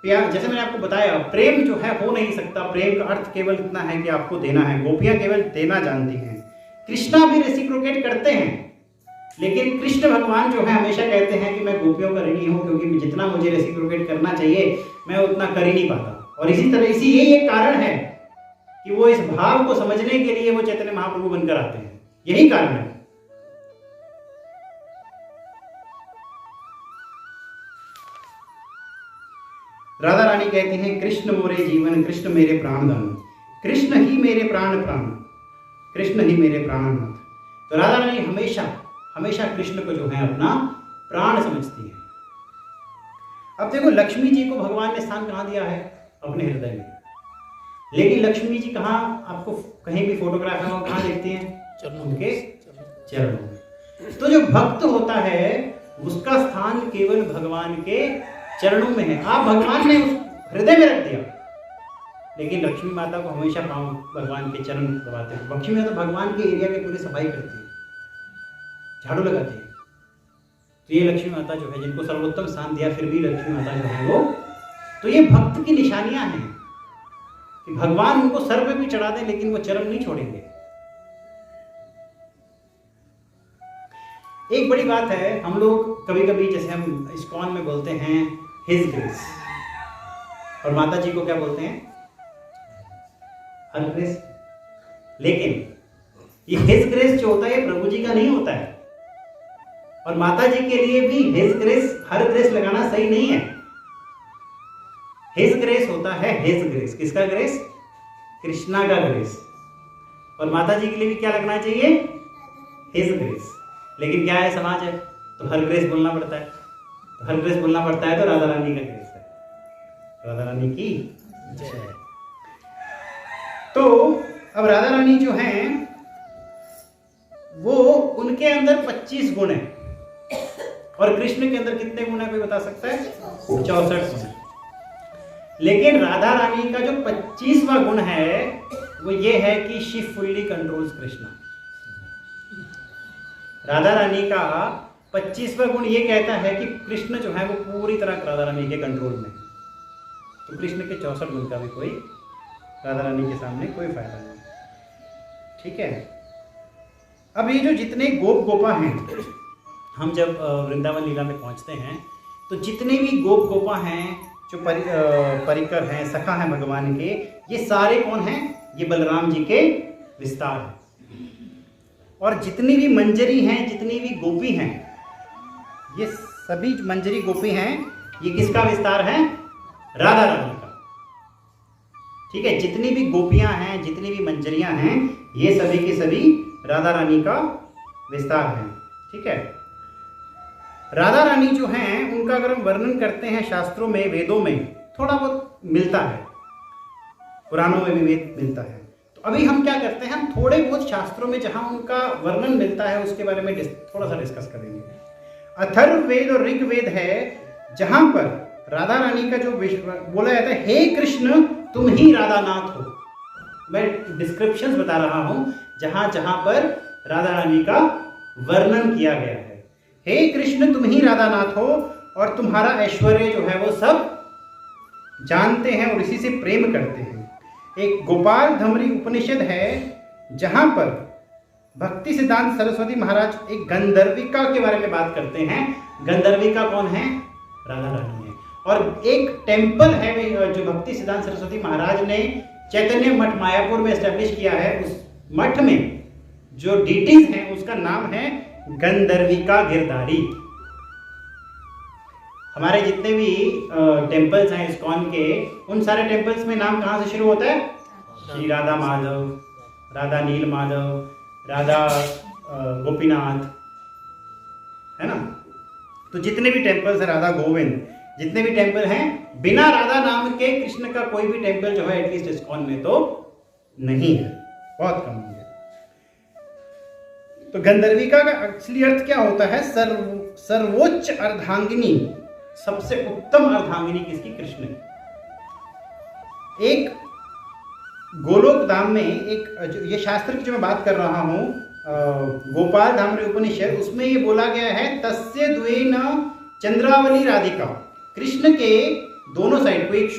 A: प्यार, जैसे मैंने आपको बताया, प्रेम जो है हो नहीं सकता। प्रेम का अर्थ केवल इतना है कि आपको देना है। गोपियां केवल देना जानती हैं। कृष्णा भी रेसिप्रोकेट करते हैं, लेकिन कृष्ण भगवान जो है हमेशा कहते हैं कि मैं गोपियों का ऋणी हूं, क्योंकि जितना मुझे रेसिप्रोकेट करना चाहिए मैं उतना कर ही नहीं पाता। और इसी तरह यही एक कारण है कि वो इस भाव को समझने के लिए वो चैतन्य महाप्रभु बनकर आते हैं। यही कारण है। राधा रानी कहती हैं, कृष्ण मोरे जीवन, कृष्ण मेरे प्राण धन, कृष्ण ही मेरे प्राण प्राण, कृष्ण ही मेरे प्राणनाथ। तो राधा रानी हमेशा हमेशा कृष्ण को जो है अपना प्राण समझती है। अब देखो, लक्ष्मी जी को भगवान ने स्थान कहाँ दिया है? अपने हृदय में। लेकिन लक्ष्मी जी कहाँ, आपको कहीं भी फोटोग्राफ में कहाँ देखती हैं? उनके चरणों में। तो जो भक्त होता है उसका स्थान केवल भगवान के चरणों में है। आप भगवान ने उस हृदय में रख दिया, लेकिन लक्ष्मी माता को हमेशा पाँव भगवान के चरण दबाते हैं। लक्ष्मी माता भगवान के एरिया की पूरी सफाई करती है, झाड़ू लगाती है। तो ये लक्ष्मी माता जो है, जिनको सर्वोत्तम स्थान दिया, फिर भी लक्ष्मी माता जो है वो, तो ये भक्त की निशानियां हैं कि भगवान उनको सर पे भी चढ़ा दें लेकिन वो चरण नहीं छोड़ेंगे। एक बड़ी बात है, हम लोग कभी कभी जैसे हम इस्कॉन में बोलते हैं हिज ग्रेस, और माता जी को क्या बोलते हैं? हर ग्रेस। लेकिन ये हिज ग्रेस जो होता है ये प्रभु जी का नहीं होता है, और माता जी के लिए भी हिज ग्रेस, हर ग्रेस लगाना सही नहीं है। हिज ग्रेस होता है हिज ग्रेस। किसका ग्रेस? कृष्णा का ग्रेस। और माता जी के लिए भी क्या लगना चाहिए? His grace. लेकिन क्या है, समाज है तो हर ग्रेस बोलना पड़ता है। तो हर ग्रेस बोलना पड़ता है तो राधा रानी का ग्रेस है। राधा रानी की जय। तो अब राधा रानी जो हैं वो, उनके अंदर 25 गुण हैं, और कृष्ण के अंदर कितने गुण है कोई बता सकता है? 64 गुण। लेकिन राधा रानी का जो 25वां गुण है वो ये है कि she fully controls Krishna. Radha Rani का 25वां गुण ये कहता है कि कृष्ण जो है वो पूरी तरह राधा रानी के कंट्रोल में। तो कृष्ण के 64 गुण का भी कोई राधा रानी के सामने कोई फायदा नहीं। ठीक है। अब ये जो जितने गोप गोपा हैं, हम जब वृंदावन लीला में पहुंचते हैं तो जितने भी गोप गोपा हैं, जो परिकर हैं, सखा हैं भगवान के, ये सारे कौन हैं? ये बलराम जी के विस्तार हैं। और जितनी भी मंजरी हैं, जितनी भी गोपी हैं, ये सभी मंजरी गोपी हैं, ये किसका विस्तार है? राधा रानी का। ठीक है। जितनी भी गोपियां हैं, जितनी भी मंजरियां हैं, ये सभी के सभी राधा रानी का विस्तार है। ठीक है। राधा रानी जो हैं उनका अगर हम वर्णन करते हैं शास्त्रों में, वेदों में थोड़ा बहुत मिलता है, पुराणों में भी वेद मिलता है। तो अभी हम क्या करते हैं, हम थोड़े बहुत शास्त्रों में जहां उनका वर्णन मिलता है उसके बारे में थोड़ा सा डिस्कस करेंगे। अथर्ववेद और ऋग्वेद है जहां पर राधा रानी का जो बोला जाता है, हे कृष्ण तुम ही राधा नाथ हो। मैं डिस्क्रिप्शंस बता रहा हूं जहां जहां पर राधा रानी का वर्णन किया गया है। हे कृष्ण तुम ही राधा नाथ हो, और तुम्हारा ऐश्वर्य जो है वो सब जानते हैं और इसी से प्रेम करते हैं। एक गोपाल धमरी उपनिषद है जहां पर भक्ति सिद्धांत सरस्वती महाराज एक गंधर्विका के बारे में बात करते हैं। गंधर्विका कौन है? राधा रानी है। और एक टेम्पल है जो भक्ति सिद्धांत सरस्वती महाराज ने चैतन्य मठ मायापुर में एस्टेब्लिश किया है। उस मठ में जो डीटीज हैं उसका नाम है गंधर्विका गिरधारी। हमारे जितने भी टेम्पल्स हैं इस्कॉन के, उन सारे टेम्पल्स में नाम कहाँ से शुरू होता है? श्री राधा माधव, राधा नील माधव, राधा गोपीनाथ, है ना। तो जितने भी टेम्पल्स हैं, राधा गोविंद, जितने भी टेम्पल हैं, बिना राधा नाम के कृष्ण का कोई भी टेम्पल जो है एटलीस्ट इस्कॉन में तो नहीं है, बहुत कम है। तो गंधर्विका का असली अर्थ क्या होता है? सर्वोच्च अर्धांगिनी, सबसे उत्तम अर्धांगिनी किसकी? कृष्ण की। एक
B: गोलोक धाम में ये शास्त्र की जो मैं बात कर रहा हूँ, गोपाल धामरी उपनिषद, उसमें ये बोला गया है तस्य द्वेन चंद्रावली राधिका। कृष्ण के दोनों साइड को एक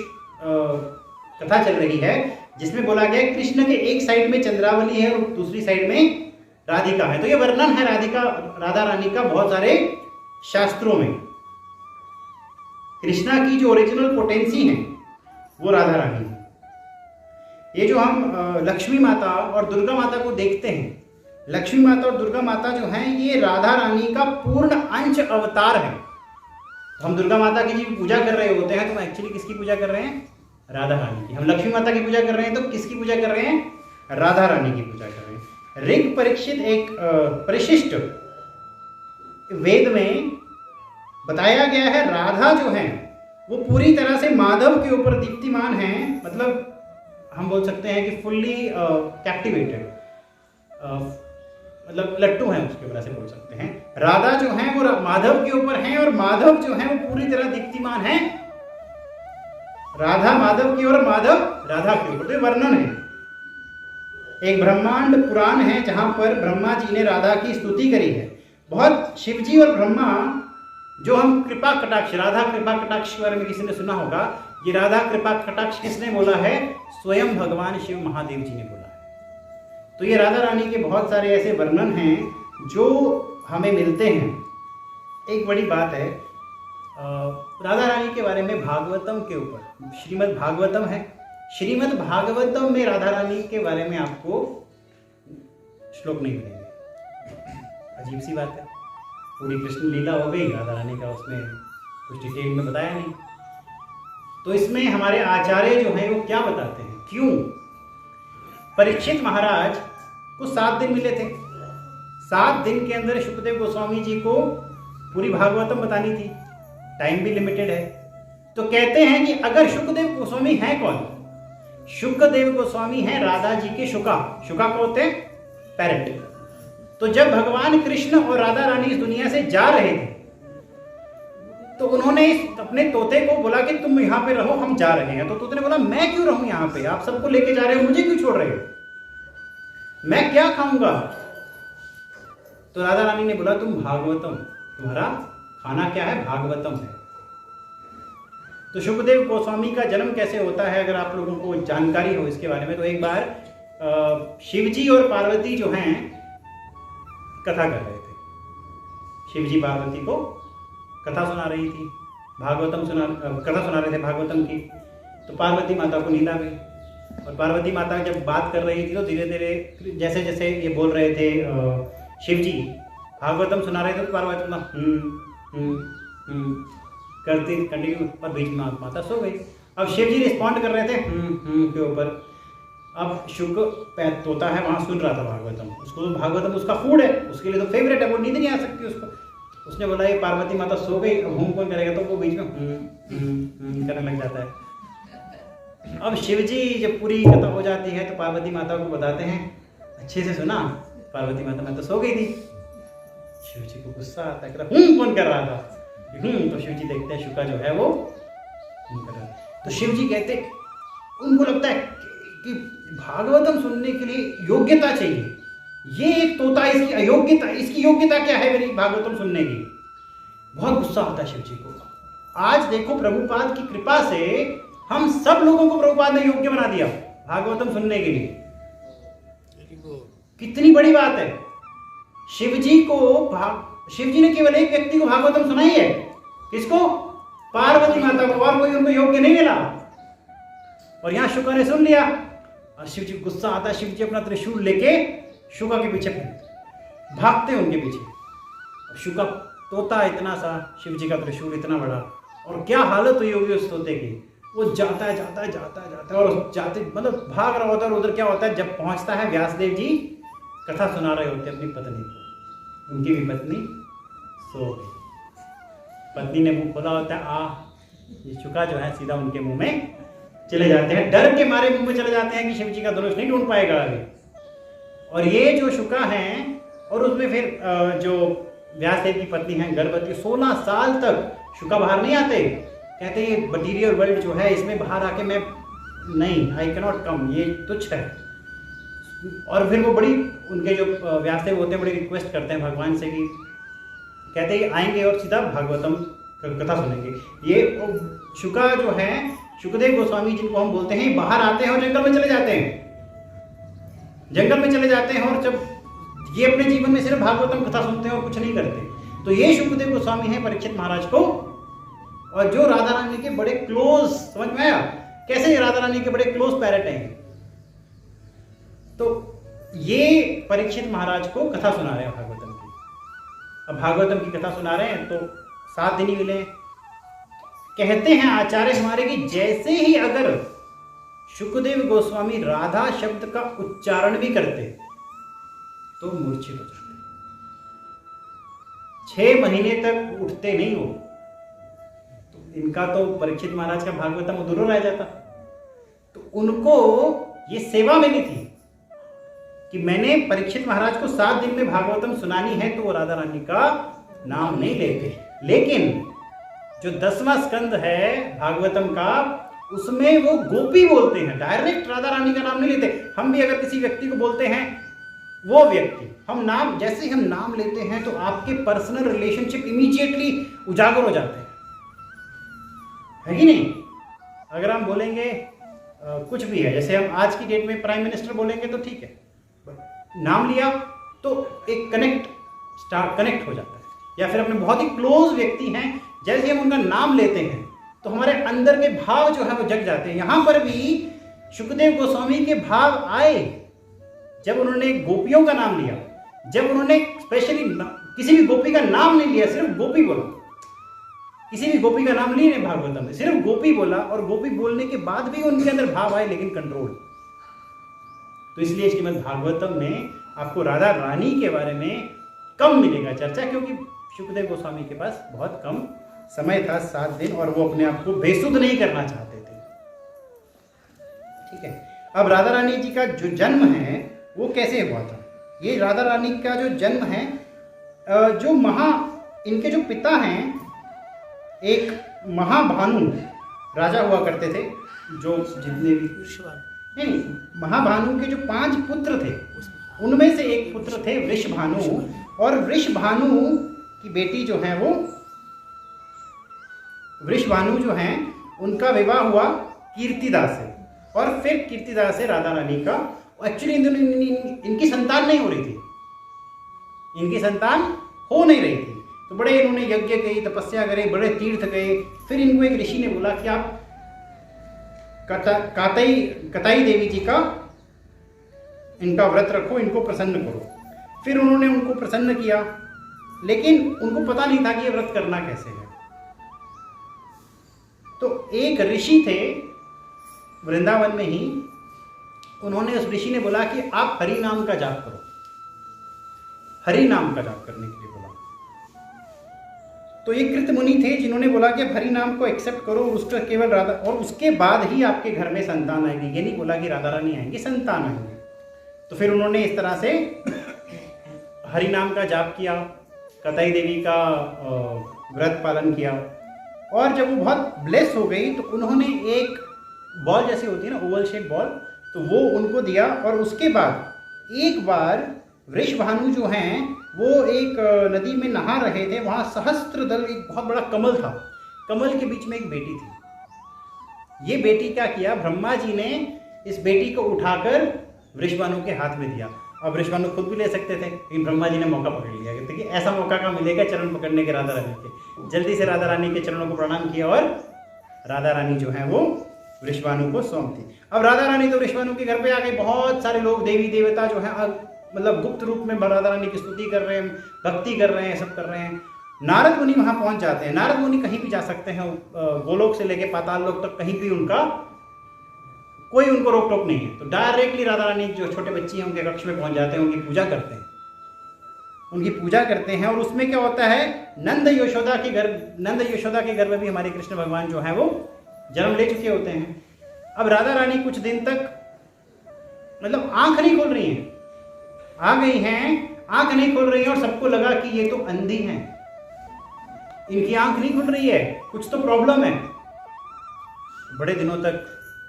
B: कथा चल रही है जिसमें बोला गया है कृष्ण के एक साइड में चंद्रावली है और दूसरी साइड में राधिका है। तो ये वर्णन है राधा रानी का बहुत सारे शास्त्रों में। कृष्णा की जो ओरिजिनल पोटेंसी है वो राधा रानी है। ये जो हम लक्ष्मी माता और दुर्गा माता को देखते हैं, लक्ष्मी माता और दुर्गा माता जो हैं ये राधा रानी का पूर्ण अंश अवतार है। तो हम दुर्गा माता की जी पूजा कर रहे होते हैं तो हम एक्चुअली किसकी पूजा कर रहे हैं? राधा रानी की। हम लक्ष्मी माता की पूजा कर रहे हैं तो किसकी पूजा कर रहे हैं? राधा रानी की पूजा कर रहे हैं। ऋग परीक्षित एक परिशिष्ट वेद में बताया गया है राधा जो है वो पूरी तरह से माधव के ऊपर दीप्तिमान है, मतलब हम बोल सकते हैं कि फुल्ली कैप्टिवेटेड, मतलब लट्टू हैं उसके ऊपर, ऐसे बोल सकते हैं। राधा जो है वो माधव के ऊपर है और माधव जो है वो पूरी तरह दीप्तिमान है। राधा माधव की और माधव राधा के ऊपर, तो वर्णन है। एक ब्रह्मांड पुराण है जहां पर ब्रह्मा जी ने राधा की स्तुति करी है। बहुत शिवजी और ब्रह्मा जो हम कृपा कटाक्ष, राधा कृपा कटाक्ष के बारे में किसी ने सुना होगा। ये राधा कृपा कटाक्ष किसने बोला है? स्वयं भगवान शिव महादेव जी ने बोला है। तो ये राधा रानी के बहुत सारे ऐसे वर्णन हैं जो हमें मिलते हैं। एक बड़ी बात है राधा रानी के बारे में, भागवतम के ऊपर श्रीमद् भागवतम है। श्रीमद् भागवतम में राधा रानी के बारे में आपको श्लोक नहीं मिलेंगे। अजीब सी बात है, पूरी कृष्ण लीला हो गई, राधा रानी का उसमें कुछ डिटेल में बताया नहीं। तो इसमें हमारे आचार्य जो हैं वो क्या बताते हैं, क्यों? परीक्षित महाराज को 7 दिन मिले थे। 7 दिन के अंदर शुकदेव गोस्वामी जी को पूरी भागवतम बतानी थी, टाइम भी लिमिटेड है। तो कहते हैं कि अगर शुकदेव गोस्वामी हैं कौन? शुकदेव गोस्वामी हैं राधा जी के शुका। शुका को होते हैं पैरेट। तो जब भगवान कृष्ण और राधा रानी इस दुनिया से जा रहे थे तो उन्होंने अपने तोते को बोला कि तुम यहाँ पे रहो, हम जा रहे हैं। तो तोते ने बोला मैं क्यों रहूं यहाँ पे, आप सबको लेके जा रहे हो, मुझे क्यों छोड़ रहे हो, मैं क्या खाऊंगा? तो राधा रानी ने बोला तुम भागवतम, तुम्हारा खाना क्या है? भागवतम है। तो शुकदेव गोस्वामी का जन्म कैसे होता है, अगर आप लोगों को जानकारी हो इसके बारे में, तो एक बार शिवजी और पार्वती जो हैं कथा कर रहे थे। शिवजी पार्वती को कथा सुना रही थी, कथा सुना रहे थे भागवतम की। तो पार्वती माता को नींद आ गई और पार्वती माता जब बात कर रही थी तो धीरे धीरे जैसे जैसे ये बोल रहे थे शिवजी भागवतम सुना रहे थे तो पार्वती माता करती कंटिन्यू, पर बीच में माता सो गई। अब शिवजी रिस्पॉन्ड कर रहे थे के ऊपर। अब शुक तोता है वहां सुन रहा था भागवतम, उसको तो भागवतम उसका फूड है, उसके लिए तो फेवरेट है, वो नींद नहीं आ सकती उसको। उसने बोला ये पार्वती माता सो गई, अब कौन करेगा? तो वो बीच में करने लग जाता है। अब शिवजी जब पूरी कथा हो जाती है तो पार्वती माता को बताते हैं अच्छे से सुना, पार्वती माता मैं तो सो गई थी। शिवजी को गुस्सा आता है, कौन कर रहा था? तो शिवजी देखते हैं शुका जो है वो कर रहा है। तो शिवजी कहते, उनको लगता है कि भागवतम सुनने के लिए योग्यता चाहिए, ये एक तोता, इसकी अयोग्यता, इसकी योग्यता क्या है मेरी भागवतम सुनने की? बहुत गुस्सा आता है शिवजी को। आज देखो प्रभुपाद की कृपा से हम सब लोगों को प्रभुपाद ने योग्य बना दिया भागवतम सुनने के लिए। कितनी बड़ी बात है। शिवजी ने केवल एक व्यक्ति को भागवतम सुनाई है, किसको? पार्वती माता को, और कोई उनको योग्य नहीं मिला। और यहां शुका ने सुन लिया और शिवजी को गुस्सा आता है। शिवजी अपना त्रिशूल लेके शुका के पीछे भागते उनके पीछे। शुका तोता इतना सा, शिवजी का त्रिशूल इतना बड़ा, और क्या हालत हुई होगी उस तोते की। वो जाता है और जाते मतलब भाग रहा होता है। और उधर क्या होता है, जब पहुंचता है व्यासदेव जी कथा सुना रहे होते हैं अपनी पत्नी को, उनकी भी पत्नी सो गई। पत्नी ने मुंह खोला होता है, ये शुका जो है सीधा उनके मुंह में चले जाते हैं, डर के मारे मुंह में चले जाते हैं कि शिवजी का धनुष नहीं ढूंढ पाएगा आगे। और ये जो शुका हैं, और उसमें फिर जो व्यासदेव की पत्नी है गर्भवती, 16 साल तक शुका बाहर नहीं आते। कहते ये मटीरियल वर्ल्ड जो है इसमें बाहर आके मैं नहीं, आई कैनॉट कम, ये तुच्छ है। और फिर वो बड़ी, उनके जो व्यासदेव होते हैं बड़ी रिक्वेस्ट करते हैं भगवान से कि कहते हैं आएंगे और सीधा भागवतम कथा सुनेंगे। ये शुका जो है, शुकदेव गोस्वामी जिनको हम बोलते हैं, बाहर आते हैं और जंगल में चले जाते हैं, जंगल में चले जाते हैं, और जब ये अपने जीवन में सिर्फ भागवतम कथा सुनते हैं और कुछ नहीं करते। तो ये शुकदेव गोस्वामी हैं परीक्षित महाराज को, और जो राधा रानी के बड़े क्लोज, समझ में आया कैसे राधा रानी के बड़े क्लोज पैरेट हैं। तो ये परीक्षित महाराज को कथा सुना रहे हैं भागवतम की। अब भागवतम की कथा सुना रहे हैं तो 7 दिन ही मिले। कहते हैं आचार्य हमारे कि जैसे ही अगर शुकदेव गोस्वामी राधा शब्द का उच्चारण भी करते तो मूर्छित हो जाते, 6 महीने तक उठते नहीं हो। तो इनका तो परीक्षित महाराज का भागवतम अधूरा रह जाता। तो उनको ये सेवा मिली थी कि मैंने परीक्षित महाराज को 7 दिन में भागवतम सुनानी है, तो वो राधा रानी का नाम नहीं लेते। लेकिन जो 10वां स्कंद है भागवतम का, उसमें वो गोपी बोलते हैं, डायरेक्ट राधा रानी का नाम नहीं लेते। हम भी अगर किसी व्यक्ति को बोलते हैं, वो व्यक्ति, हम नाम, जैसे ही हम नाम लेते हैं तो आपके पर्सनल रिलेशनशिप इमीडिएटली उजागर हो जाते हैं, है कि नहीं? अगर हम बोलेंगे कुछ भी है, जैसे हम आज की डेट में प्राइम मिनिस्टर बोलेंगे तो ठीक है, नाम लिया तो एक कनेक्ट हो जाता है। या फिर अपने बहुत ही क्लोज व्यक्ति हैं, जैसे हम उनका नाम लेते हैं तो हमारे अंदर के भाव जो है वो जग जाते हैं। यहां पर भी शुकदेव गोस्वामी के भाव आए जब उन्होंने गोपियों का नाम लिया, जब उन्होंने स्पेशली किसी भी गोपी का नाम नहीं लिया, सिर्फ गोपी बोला, किसी भी गोपी का नाम लिए नहीं भागवतम में, सिर्फ गोपी बोला, और गोपी बोलने के बाद भी उनके अंदर भाव आए, लेकिन कंट्रोल। तो इसलिए श्रीमद् भागवतम में आपको राधा रानी के बारे में कम मिलेगा चर्चा, क्योंकि शुकदेव गोस्वामी के पास बहुत कम समय था, 7 दिन, और वो अपने आप को बेसुध नहीं करना चाहते थे। ठीक है, अब राधा रानी जी का जो जन्म है वो कैसे हुआ था? ये राधा रानी का जो जन्म है, जो इनके जो पिता हैं, एक महाभानु राजा हुआ करते थे, जो जितने भी नहीं, महाभानु के जो 5 पुत्र थे, उनमें से एक पुत्र थे वृषभानु, और वृषभानु की बेटी जो है वो, वृषभानु जो हैं उनका विवाह हुआ कीर्तिदा से, और फिर कीर्तिदा से राधा रानी का, एक्चुअली इनकी संतान नहीं हो रही थी, इनकी संतान हो नहीं रही थी। तो बड़े इन्होंने यज्ञ गई, तपस्या करे, बड़े तीर्थ गए। फिर इनको एक ऋषि ने बोला कि आप कताई देवी जी का इनका व्रत रखो, इनको प्रसन्न करो। फिर उन्होंने उनको प्रसन्न किया, लेकिन उनको पता नहीं था कि ये व्रत करना कैसे है। तो एक ऋषि थे वृंदावन में ही, उन्होंने उस ऋषि ने बोला कि आप हरि नाम का जाप करो, हरि नाम का जाप करने के लिए बोला। तो ये कृत मुनि थे जिन्होंने बोला कि हरि नाम को एक्सेप्ट करो, उसका केवल राधा, और उसके बाद ही आपके घर में संतान आएगी। ये नहीं बोला कि राधा रानी आएंगी, संतान आएंगे। तो फिर उन्होंने इस तरह से हरि नाम का जाप किया, कताई देवी का व्रत पालन किया, और जब वो बहुत ब्लेस हो गई तो उन्होंने एक बॉल जैसी होती है ना, ओवल शेप बॉल, तो वो उनको दिया। और उसके बाद एक बार वृषभानु जो हैं वो एक नदी में नहा रहे थे, वहाँ सहस्त्र दल, एक बहुत बड़ा कमल था, कमल के बीच में एक बेटी थी। ये बेटी क्या किया, ब्रह्मा जी ने इस बेटी को उठाकर वृषभानु के हाथ में दिया। अब वृषभानु खुद भी ले सकते थे, लेकिन ब्रह्मा जी ने मौका पकड़ लिया, कहते कि ऐसा मौका का मिलेगा चरण पकड़ने के राधा रानी के। जल्दी से राधा रानी के चरणों को प्रणाम किया, और राधा रानी जो है वो वृषभानु को सौंप दी। अब राधा रानी तो वृषभानु के घर पे आ गई, बहुत सारे लोग, देवी देवता जो है, मतलब गुप्त रूप में राधा रानी की स्तुति कर रहे हैं, भक्ति कर रहे हैं, सब कर रहे हैं। नारद मुनि वहाँ पहुँच जाते हैं। नारद मुनि कहीं भी जा सकते हैं, गोलोक से लेके पाताल लोक तक कहीं भी उनका कोई उनको रोक टोक नहीं है। तो डायरेक्टली राधा रानी जो छोटे बच्ची हैं उनके कक्ष में पहुँच जाते हैं, उनकी पूजा करते हैं, उनकी पूजा करते हैं। और उसमें क्या होता है, नंद यशोदा के घर में भी हमारे कृष्ण भगवान जो है वो जन्म ले चुके होते हैं। अब राधा रानी कुछ दिन तक मतलब आंख नहीं खोल रही हैं, आ गई हैं, आंख नहीं खोल रही हैं, और सबको लगा कि ये तो अंधी हैं, इनकी आंख नहीं खुल रही है, कुछ तो प्रॉब्लम है। बड़े दिनों तक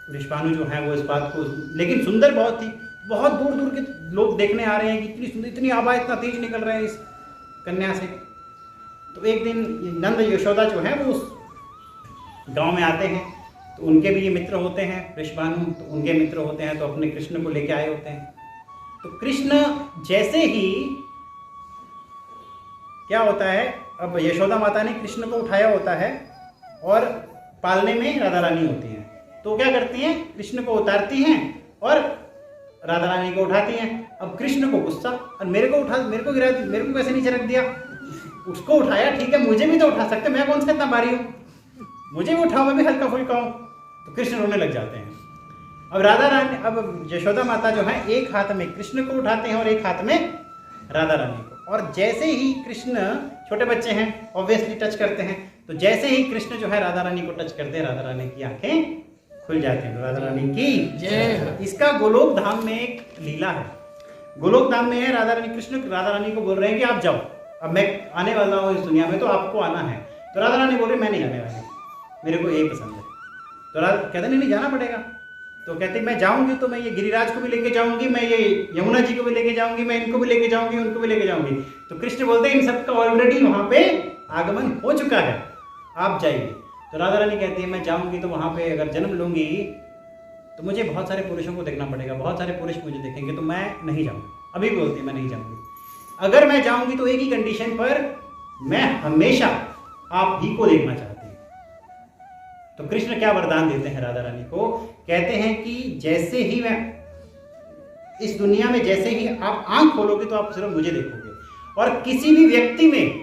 B: वृषभानु जो है वो इस बात को, लेकिन सुंदर बहुत थी, बहुत दूर दूर के लोग देखने आ रहे हैं कि इतनी सुंदर, इतनी आवाज़, इतना तेज निकल रहा है इस कन्या से। तो एक दिन नंद यशोदा जो है वो उस गांव में आते हैं, तो उनके भी ये मित्र होते हैं वृषभानु, तो उनके मित्र होते हैं तो अपने कृष्ण को लेके आए होते हैं। तो कृष्ण जैसे ही, क्या होता है, अब यशोदा माता ने कृष्ण को उठाया होता है और पालने में राधा रानी होती हैं, तो क्या करती हैं, कृष्ण को उतारती हैं और राधा रानी को उठाती हैं। अब कृष्ण को गुस्सा, और मेरे को गिरा, मेरे को कैसे नीचे रख दिया, उसको उठाया, ठीक है मुझे भी तो उठा सकते, मैं कौन सा इतना भारी हूँ, मुझे भी उठाओ, मैं भी हल्का फुल्का हूँ। तो कृष्ण रोने लग जाते हैं। अब राधा रानी, अब यशोदा माता जो है एक हाथ में कृष्ण को उठाते हैं और एक हाथ में राधा रानी को, और जैसे ही कृष्ण, छोटे बच्चे हैं ऑब्वियसली टच करते हैं, तो जैसे ही कृष्ण जो है राधा रानी को टच करते हैं, राधा रानी की आंखें खुल जाती हैं। राधा रानी की जय। इसका गोलोक धाम में एक लीला है, गोलोक धाम में है, राधा रानी, कृष्ण राधा रानी को बोल रहे हैं कि आप जाओ, अब मैं आने वाला हूँ इस दुनिया में, तो आपको आना है। तो राधा रानी बोल रही मैं नहीं आने वाली, मेरे को यही पसंद है। तो राधा कहते नहीं जाना पड़ेगा। तो कहते मैं जाऊंगी तो मैं ये गिरिराज को भी लेके जाऊंगी, मैं ये यमुना जी को भी लेके जाऊंगी, मैं इनको भी लेके जाऊंगी, उनको भी लेके जाऊंगी। तो कृष्ण बोलते हैं इन सबका ऑलरेडी वहां पे आगमन हो चुका है, आप जाइए। तो राधा रानी कहती है मैं जाऊंगी तो वहां पे अगर जन्म लूंगी तो मुझे बहुत सारे पुरुषों को देखना पड़ेगा, बहुत सारे पुरुष मुझे देखेंगे, तो मैं नहीं जाऊंगी। अभी बोलती है मैं नहीं जाऊंगी। अगर मैं जाऊंगी तो एक ही कंडीशन पर, मैं हमेशा आप ही को देखना चाहती हूँ। तो कृष्ण क्या वरदान देते हैं राधा रानी को, कहते हैं कि जैसे ही मैं इस दुनिया में, जैसे ही आप आंख खोलोगे तो आप सिर्फ मुझे देखोगे, और किसी भी व्यक्ति में,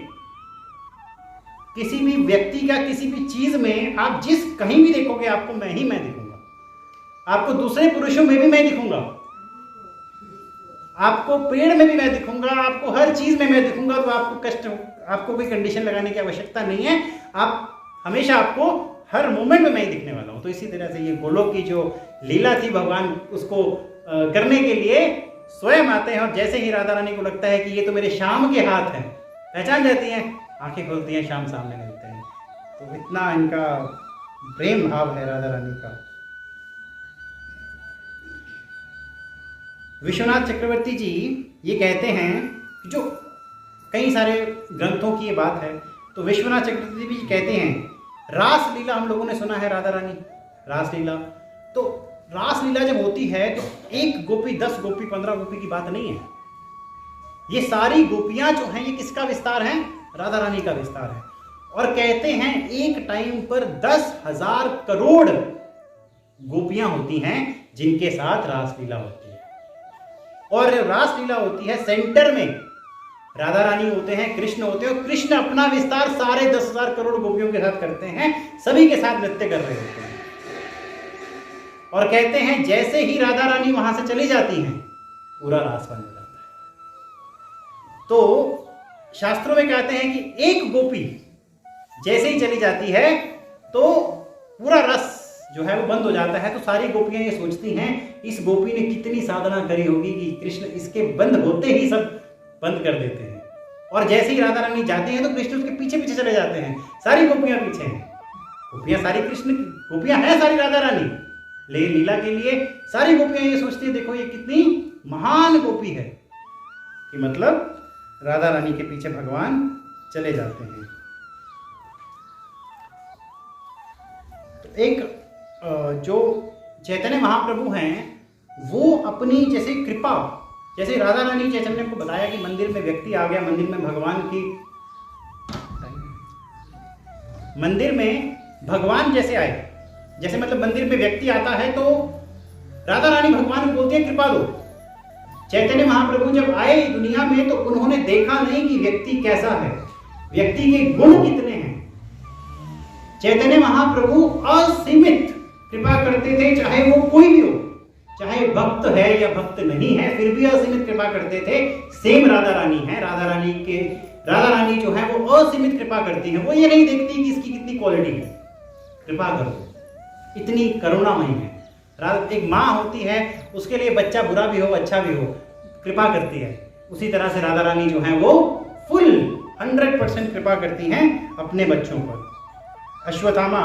B: किसी भी व्यक्ति का किसी भी चीज में आप जिस कहीं भी देखोगे आपको मैं दिखूंगा, आपको दूसरे पुरुषों में भी मैं दिखूंगा, आपको पेड़ में भी मैं दिखूंगा, आपको हर चीज में मैं दिखूंगा। तो आपको कष्ट, आपको कोई कंडीशन लगाने की आवश्यकता नहीं है, आप हमेशा, आपको हर मोमेंट में मैं ही दिखने वाला हूं। तो इसी तरह से ये गोलोक की जो लीला थी, भगवान उसको करने के लिए स्वयं आते हैं, और जैसे ही राधा रानी को लगता है कि ये तो मेरे श्याम के हाथ हैं, पहचान जाती हैं, आंखें खोलती हैं, श्याम सामने मिलते हैं। तो इतना इनका प्रेम भाव है राधा रानी का। विश्वनाथ चक्रवर्ती जी ये कहते हैं कि जो कई सारे ग्रंथों की ये बात है, तो विश्वनाथ चक्रवर्ती जी कहते हैं रास लीला, हम लोगों ने सुना है राधा रानी रास लीला, तो रास लीला जब होती है तो एक गोपी, 10 गोपी, 15 गोपी की बात नहीं है, ये सारी गोपियां जो हैं ये किसका विस्तार है, राधा रानी का विस्तार है। और कहते हैं एक टाइम पर 10,000 करोड़ गोपियां होती हैं जिनके साथ रासलीला होती है, और रासलीला होती है सेंटर में राधा रानी होते हैं, कृष्ण होते हैं, और कृष्ण अपना विस्तार सारे 10,000 करोड़ गोपियों के साथ करते हैं, सभी के साथ नृत्य कर रहे होते हैं। और कहते हैं जैसे ही राधा रानी वहां से चली जाती हैं पूरा रास बंद हो जाता है। तो शास्त्रों में कहते हैं कि एक गोपी जैसे ही चली जाती है तो पूरा रस जो है वो बंद हो जाता है। तो सारी गोपियां ये सोचती हैं इस गोपी ने कितनी साधना करी होगी कि कृष्ण इसके बंद होते ही सब बंद कर देते हैं। और जैसे ही राधा रानी जाते हैं तो कृष्ण उसके पीछे पीछे चले जाते हैं, सारी गोपियां पीछे हैं, गोपियां सारी कृष्ण की गोपियां हैं, सारी राधा रानी ले लीला के लिए। सारी गोपियां ये सोचती है देखो ये कितनी महान गोपी है, कि मतलब राधा रानी के पीछे भगवान चले जाते हैं। तो एक जो चैतन्य महाप्रभु हैं वो अपनी जैसे कृपा, जैसे राधा रानी चैतन्य को बताया कि मंदिर में व्यक्ति आ गया, मंदिर में भगवान जैसे आए, जैसे मतलब मंदिर में व्यक्ति आता है तो राधा रानी भगवान को बोलती है कृपा दो। चैतन्य महाप्रभु जब आए दुनिया में तो उन्होंने देखा नहीं कि व्यक्ति कैसा है, व्यक्ति के गुण कितने हैं। चैतन्य महाप्रभु असीमित कृपा करते थे, चाहे वो कोई भी हो, चाहे भक्त है या भक्त नहीं है, फिर भी असीमित कृपा करते थे। सेम राधा रानी है, राधा रानी जो है वो असीमित कृपा करती है। वो ये नहीं देखती कि इसकी कितनी क्वालिटी है, कृपा करो, इतनी करुणामयी है। एक माँ होती है, उसके लिए बच्चा बुरा भी हो अच्छा भी हो कृपा करती है, उसी तरह से राधा रानी जो है वो फुल 100% कृपा करती हैं अपने बच्चों पर। अश्वत्थामा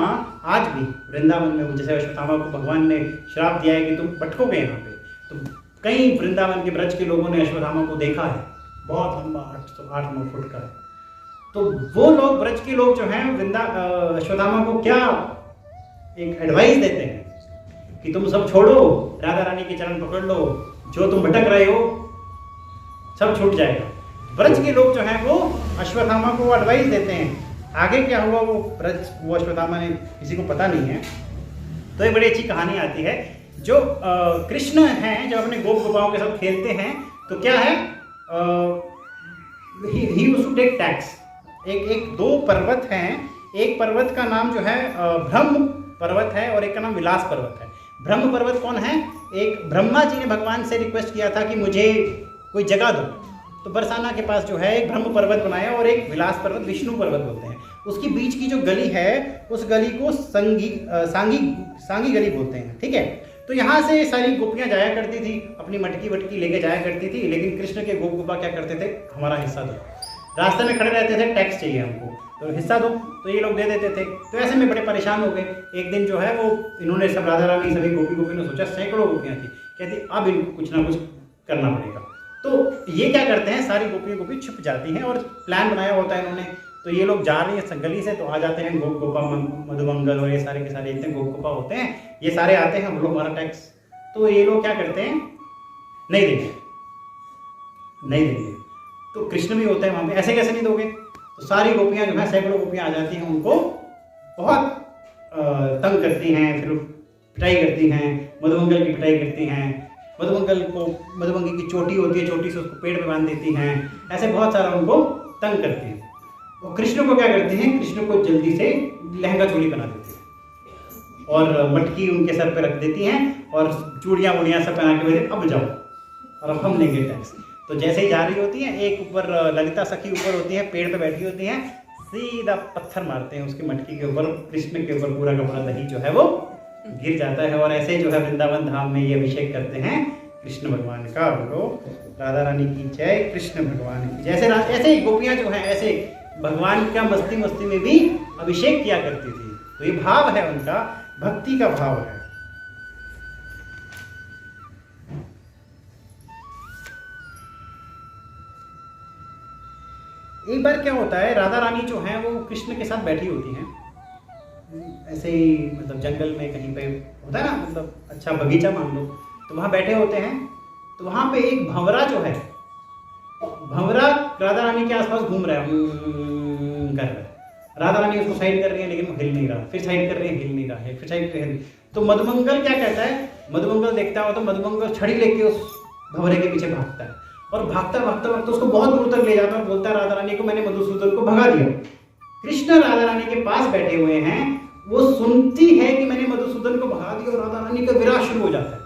B: आज भी वृंदावन में, जैसे अश्वत्थामा को भगवान ने श्राप दिया है कि तुम भटकोगे यहाँ पे, तो कई वृंदावन के ब्रज के लोगों ने अश्वत्थामा को देखा है, बहुत लंबा 8-9 फुट का। तो वो लोग, ब्रज के लोग जो हैं, अश्वत्थामा को क्या एक एडवाइस देते हैं कि तुम सब छोड़ो, राधा रानी के चरण पकड़ लो, जो तुम भटक रहे हो सब छूट जाएगा। ब्रज के लोग जो हैं वो अश्वत्थामा को एडवाइस देते हैं। आगे क्या हुआ वो अश्वत्थामा ने किसी को पता नहीं है। तो एक बड़ी अच्छी कहानी आती है। जो कृष्ण हैं, जब अपने गोप गोपाओं के साथ खेलते हैं तो क्या है, he used to take tax. एक 2 पर्वत हैं, एक पर्वत का नाम जो है ब्रह्म पर्वत है और एक का नाम विलास पर्वत है। ब्रह्म पर्वत कौन है? एक ब्रह्मा जी ने भगवान से रिक्वेस्ट किया था कि मुझे कोई जगह दो, तो बरसाना के पास जो है एक ब्रह्म पर्वत बनाया और एक विलास पर्वत, विष्णु पर्वत बोलते हैं। उसकी बीच की जो गली है उस गली को सांगी गली बोलते हैं, ठीक है। तो यहाँ से सारी गोपियाँ जाया करती थी, अपनी मटकी वटकी लेके जाया करती थी, लेकिन कृष्ण के गोप गोपा क्या करते थे, हमारा हिस्सा दो। रास्ते में खड़े रहते थे, टैक्स चाहिए हमको, तो हिस्सा दो, तो ये लोग दे देते थे। तो ऐसे में बड़े परेशान हो गए। एक दिन जो है वो इन्होंने सब, राधा रानी सभी गोपी ने सोचा, सैकड़ों गोपियाँ थी, कहती अब इनको कुछ ना कुछ करना पड़ेगा। तो ये क्या करते हैं, सारी गोपी छुप जाती हैं और प्लान बनाया होता है इन्होंने। तो ये लोग जा रही हैं गली से, तो आ जाते हैं गोप गोपा, मधुमंगल और ये सारे के सारे इतने गोप गोपा होते हैं, ये सारे आते हैं, हम लोग हमारा टैक्स। तो ये लोग क्या करते हैं, नहीं देंगे। तो कृष्ण भी होते हैं वहाँ पे, ऐसे कैसे नहीं दोगे। तो सारी गोपियाँ जो है, सैकड़ों गोपियाँ आ जाती हैं, उनको बहुत तंग करती हैं, फिर पिटाई करती हैं, मधुमंगल की पिटाई करती हैं। मधुमंगी की चोटी होती है, चोटी से उसको पेड़ पे बांध देती हैं, ऐसे बहुत सारा उनको तंग करती हैं। तो कृष्ण को क्या करते हैं, कृष्ण को जल्दी से लहंगा चोली बना देती हैं और मटकी उनके सर पे रख देती हैं और चूड़ियाँ वूड़ियाँ सब पहना के भेजते, अब जाओ और अब हम लेंगे टैक्स। तो जैसे ही जा रही होती हैं, एक ऊपर ललिता सखी ऊपर होती है, पेड़ पे बैठी होती हैं, सीधा पत्थर मारते हैं उसकी मटकी के ऊपर, कृष्ण के ऊपर पूरा का पूरा दही जो है वो गिर जाता है। और ऐसे जो है वृंदावन धाम में ये अभिषेक करते हैं कृष्ण भगवान का। बोलो राधा रानी की जय, कृष्ण भगवान की। जैसे ऐसे गोपियाँ जो हैं, ऐसे भगवान का मस्ती में भी अभिषेक किया करती थी। तो ये भाव है उनका, भक्ति का भाव है। एक बार क्या होता है, राधा रानी जो हैं वो कृष्ण के साथ बैठी होती हैं, ऐसे ही मतलब जंगल में कहीं पे होता है ना, मतलब अच्छा बगीचा मान लो, तो वहाँ बैठे होते हैं। तो वहाँ पे एक भंवरा जो है, भंवरा राधा रानी के आसपास घूम रहा है, कर रहा है। राधा रानी उसको साइड कर रही है, लेकिन वो हिल नहीं रहा, फिर साइड कर रही है, हिल नहीं रहा है, फिर साइड कर रही है। तो मधुमंगल क्या कहता है, मधुमंगल देखता हो तो मधुमंगल छड़ी लेके उस भंवरे के पीछे भागता है और भागता उसको बहुत दूर तक ले जाता है और बोलता है राधा रानी को मैंने मधुसूदन को भगा दिया। कृष्ण राधा रानी के पास बैठे हुए हैं, वो सुनती है कि मैंने मधुसूदन को भगा दिया और राधा रानी का विरह शुरू हो जाता है।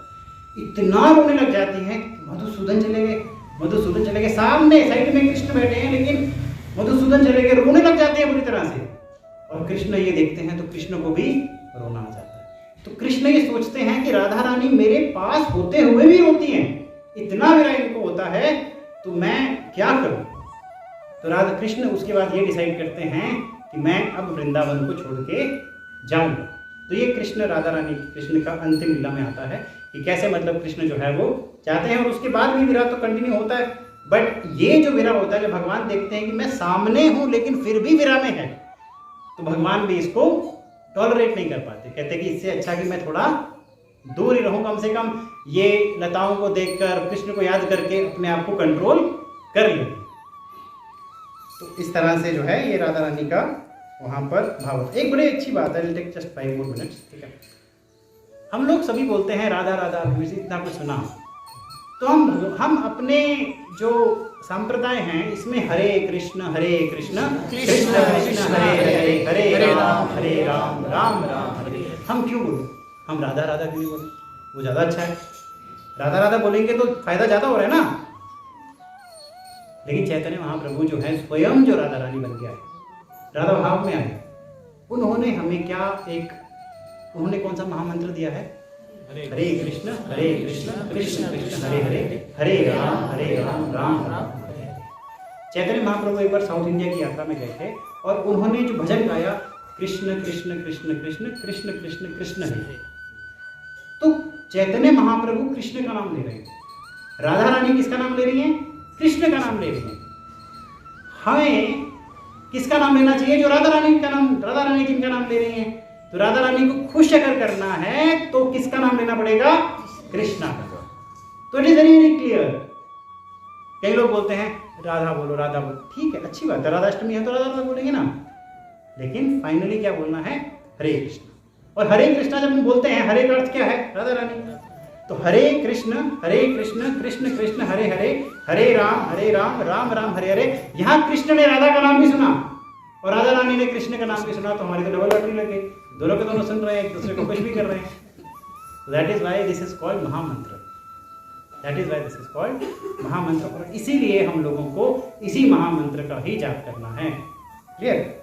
B: इतना रोने लग जाती है, मधुसूदन चले गए। सामने साइड में कृष्ण बैठे हैं, लेकिन मधुसूदन चले गए, रोने लग जाते हैं बुरी तरह से। और कृष्ण ये देखते हैं तो कृष्ण को भी रोना आ जाता है। तो कृष्ण ये सोचते हैं कि राधा रानी मेरे पास होते हुए भी रोती हैं, इतना विरह इनको होता है, तो मैं क्या करूं। तो राधा कृष्ण उसके बाद ये डिसाइड करते हैं कि मैं अब वृंदावन को छोड़ के जाऊंगा। तो ये कृष्ण राधा रानी कृष्ण का अंतिम लीला में आता है कि कैसे मतलब कृष्ण जो है वो चाहते हैं, और उसके बाद भी विरह तो कंटिन्यू होता है। बट ये जो विरह होता है, जब भगवान देखते हैं कि मैं सामने हूं लेकिन फिर भी विरह में है, तो भगवान भी इसको टॉलरेट नहीं कर पाते। कहते कि इससे अच्छा कि मैं थोड़ा दूर ही रहूं, कम से कम ये लताओं को देखकर, कृष्ण को याद करके अपने आप को कंट्रोल कर ले। तो इस तरह से जो है ये राधा रानी का वहाँ पर भाव। एक बड़ी अच्छी बात है, टेक जस्ट 5 more minutes, ठीक है। हम लोग सभी बोलते हैं राधा राधा, इतना कुछ सुना, तो हम अपने जो संप्रदाय हैं इसमें हरे कृष्ण कृष्ण कृष्ण हरे हरे, हरे राम राम राम हरे। हम क्यों बोले, हम राधा राधा क्यों बोले, वो ज़्यादा अच्छा है। राधा राधा बोलेंगे तो फायदा ज़्यादा हो रहा है ना। लेकिन चैतन्य महाप्रभु जो है स्वयं जो राधा रानी बन गया है, राधा भाव में आए, उन्होंने हमें क्या उन्होंने कौन सा महामंत्र दिया है, हरे कृष्ण कृष्ण कृष्ण हरे हरे, हरे राम राम राम हरे। चैतन्य महाप्रभु एक बार साउथ इंडिया की यात्रा में गए थे और उन्होंने जो भजन गाया, कृष्ण कृष्ण कृष्ण कृष्ण कृष्ण कृष्ण कृष्ण है। तो चैतन्य महाप्रभु कृष्ण का नाम ले रहे हैं, राधा रानी किसका नाम ले रही हैं? कृष्ण का नाम ले रही हैं। हमें किसका नाम लेना चाहिए? जो राधा रानी का नाम, राधा रानी जिनका नाम ले रही हैं। तो राधा रानी को खुश अगर करना है तो किसका नाम लेना पड़ेगा? कृष्णा का। तो it is very very clear. कई लोग बोलते हैं राधा बोलो, राधा बोलो, ठीक है, अच्छी बात है, राधाष्टमी है तो राधा राधा बोलेंगे ना, लेकिन फाइनली क्या बोलना है? हरे कृष्ण। और हरे कृष्णा जब हम बोलते हैं, हरे का अर्थ क्या है? राधा रानी। तो हरे कृष्ण कृष्ण कृष्ण हरे हरे, हरे राम राम राम हरे हरे। यहाँ कृष्ण ने राधा का नाम भी सुना और राधा रानी ने कृष्ण का नाम भी सुना, तो हमारी तो डबल लॉटरी लग गई, दोनों के दोनों सुन रहे हैं, एक दूसरे को कुछ भी कर रहे हैं। That is why this is called महामंत्र। That is why this is called महामंत्र। और इसीलिए हम लोगों को इसी महामंत्र का ही जाप करना है। क्लियर?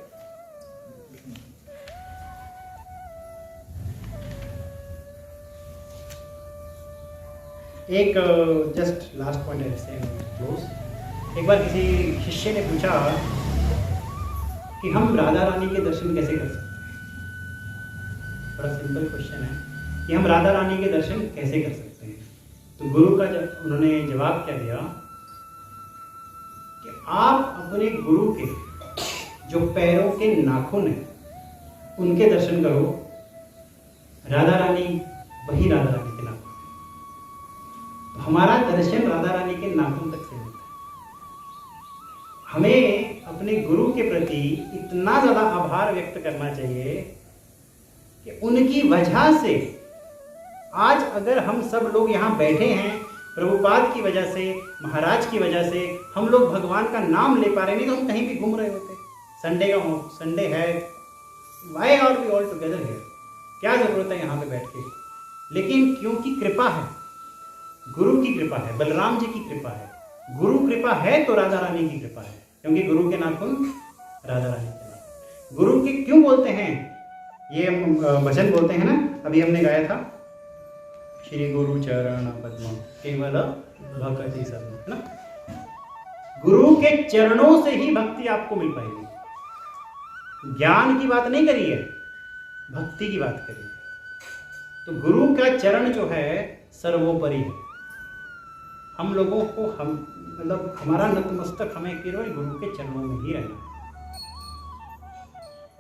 B: एक जस्ट लास्ट पॉइंट है से क्लोज। एक बार किसी शिष्य ने पूछा कि हम राधा रानी के दर्शन कैसे कर सकते हैं। बड़ा सिंपल क्वेश्चन है कि हम राधा रानी के दर्शन कैसे कर सकते हैं। तो गुरु का जब उन्होंने जवाब क्या दिया कि आप अपने गुरु के जो पैरों के नाखून हैं उनके दर्शन करो। राधा रानी वही राधा रानी के नाखून। हमारा दर्शन राधा रानी के नाखून तक सीमित है। हमें अपने गुरु के प्रति इतना ज्यादा आभार व्यक्त करना चाहिए कि उनकी वजह से आज अगर हम सब लोग यहाँ बैठे हैं, प्रभुपाद की वजह से, महाराज की वजह से हम लोग भगवान का नाम ले पा रहे, नहीं तो हम कहीं भी घूम रहे होते। संडे है, why are we all together here? क्या जरूरत है यहाँ पे बैठ के? लेकिन क्योंकि कृपा है, गुरु की कृपा है, बलराम जी की कृपा है। गुरु कृपा है तो राधा रानी की कृपा है, क्योंकि गुरु के नाखून राधा रानी के नाखून। गुरु के क्यों बोलते हैं? ये हम भजन बोलते हैं ना, अभी हमने गाया था, श्री गुरु चरण पद्म केवल भक्ति सब, है ना। गुरु के चरणों से ही भक्ति आपको मिल पाएगी। ज्ञान की बात नहीं करी है, भक्ति की बात करी है। तो गुरु का चरण जो है सर्वोपरि है। हम लोगों को मतलब हमारा नतमस्तक हमें केवल गुरु के चरणों में ही रहना है।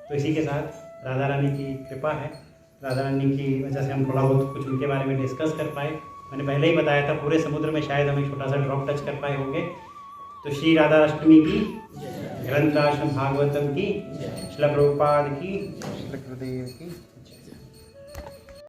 B: तो इसी के साथ राधा रानी की कृपा है, राधा रानी की वजह से हम थोड़ा बहुत कुछ उनके बारे में डिस्कस कर पाए। मैंने पहले ही बताया था, पूरे समुद्र में शायद हम एक छोटा सा ड्रॉप टच कर पाए होंगे। तो श्री राधा अष्टमी की, ग्रंथाश्रम भागवतम की, श्रील प्रभुपाद की, श्री गुरुदेव की।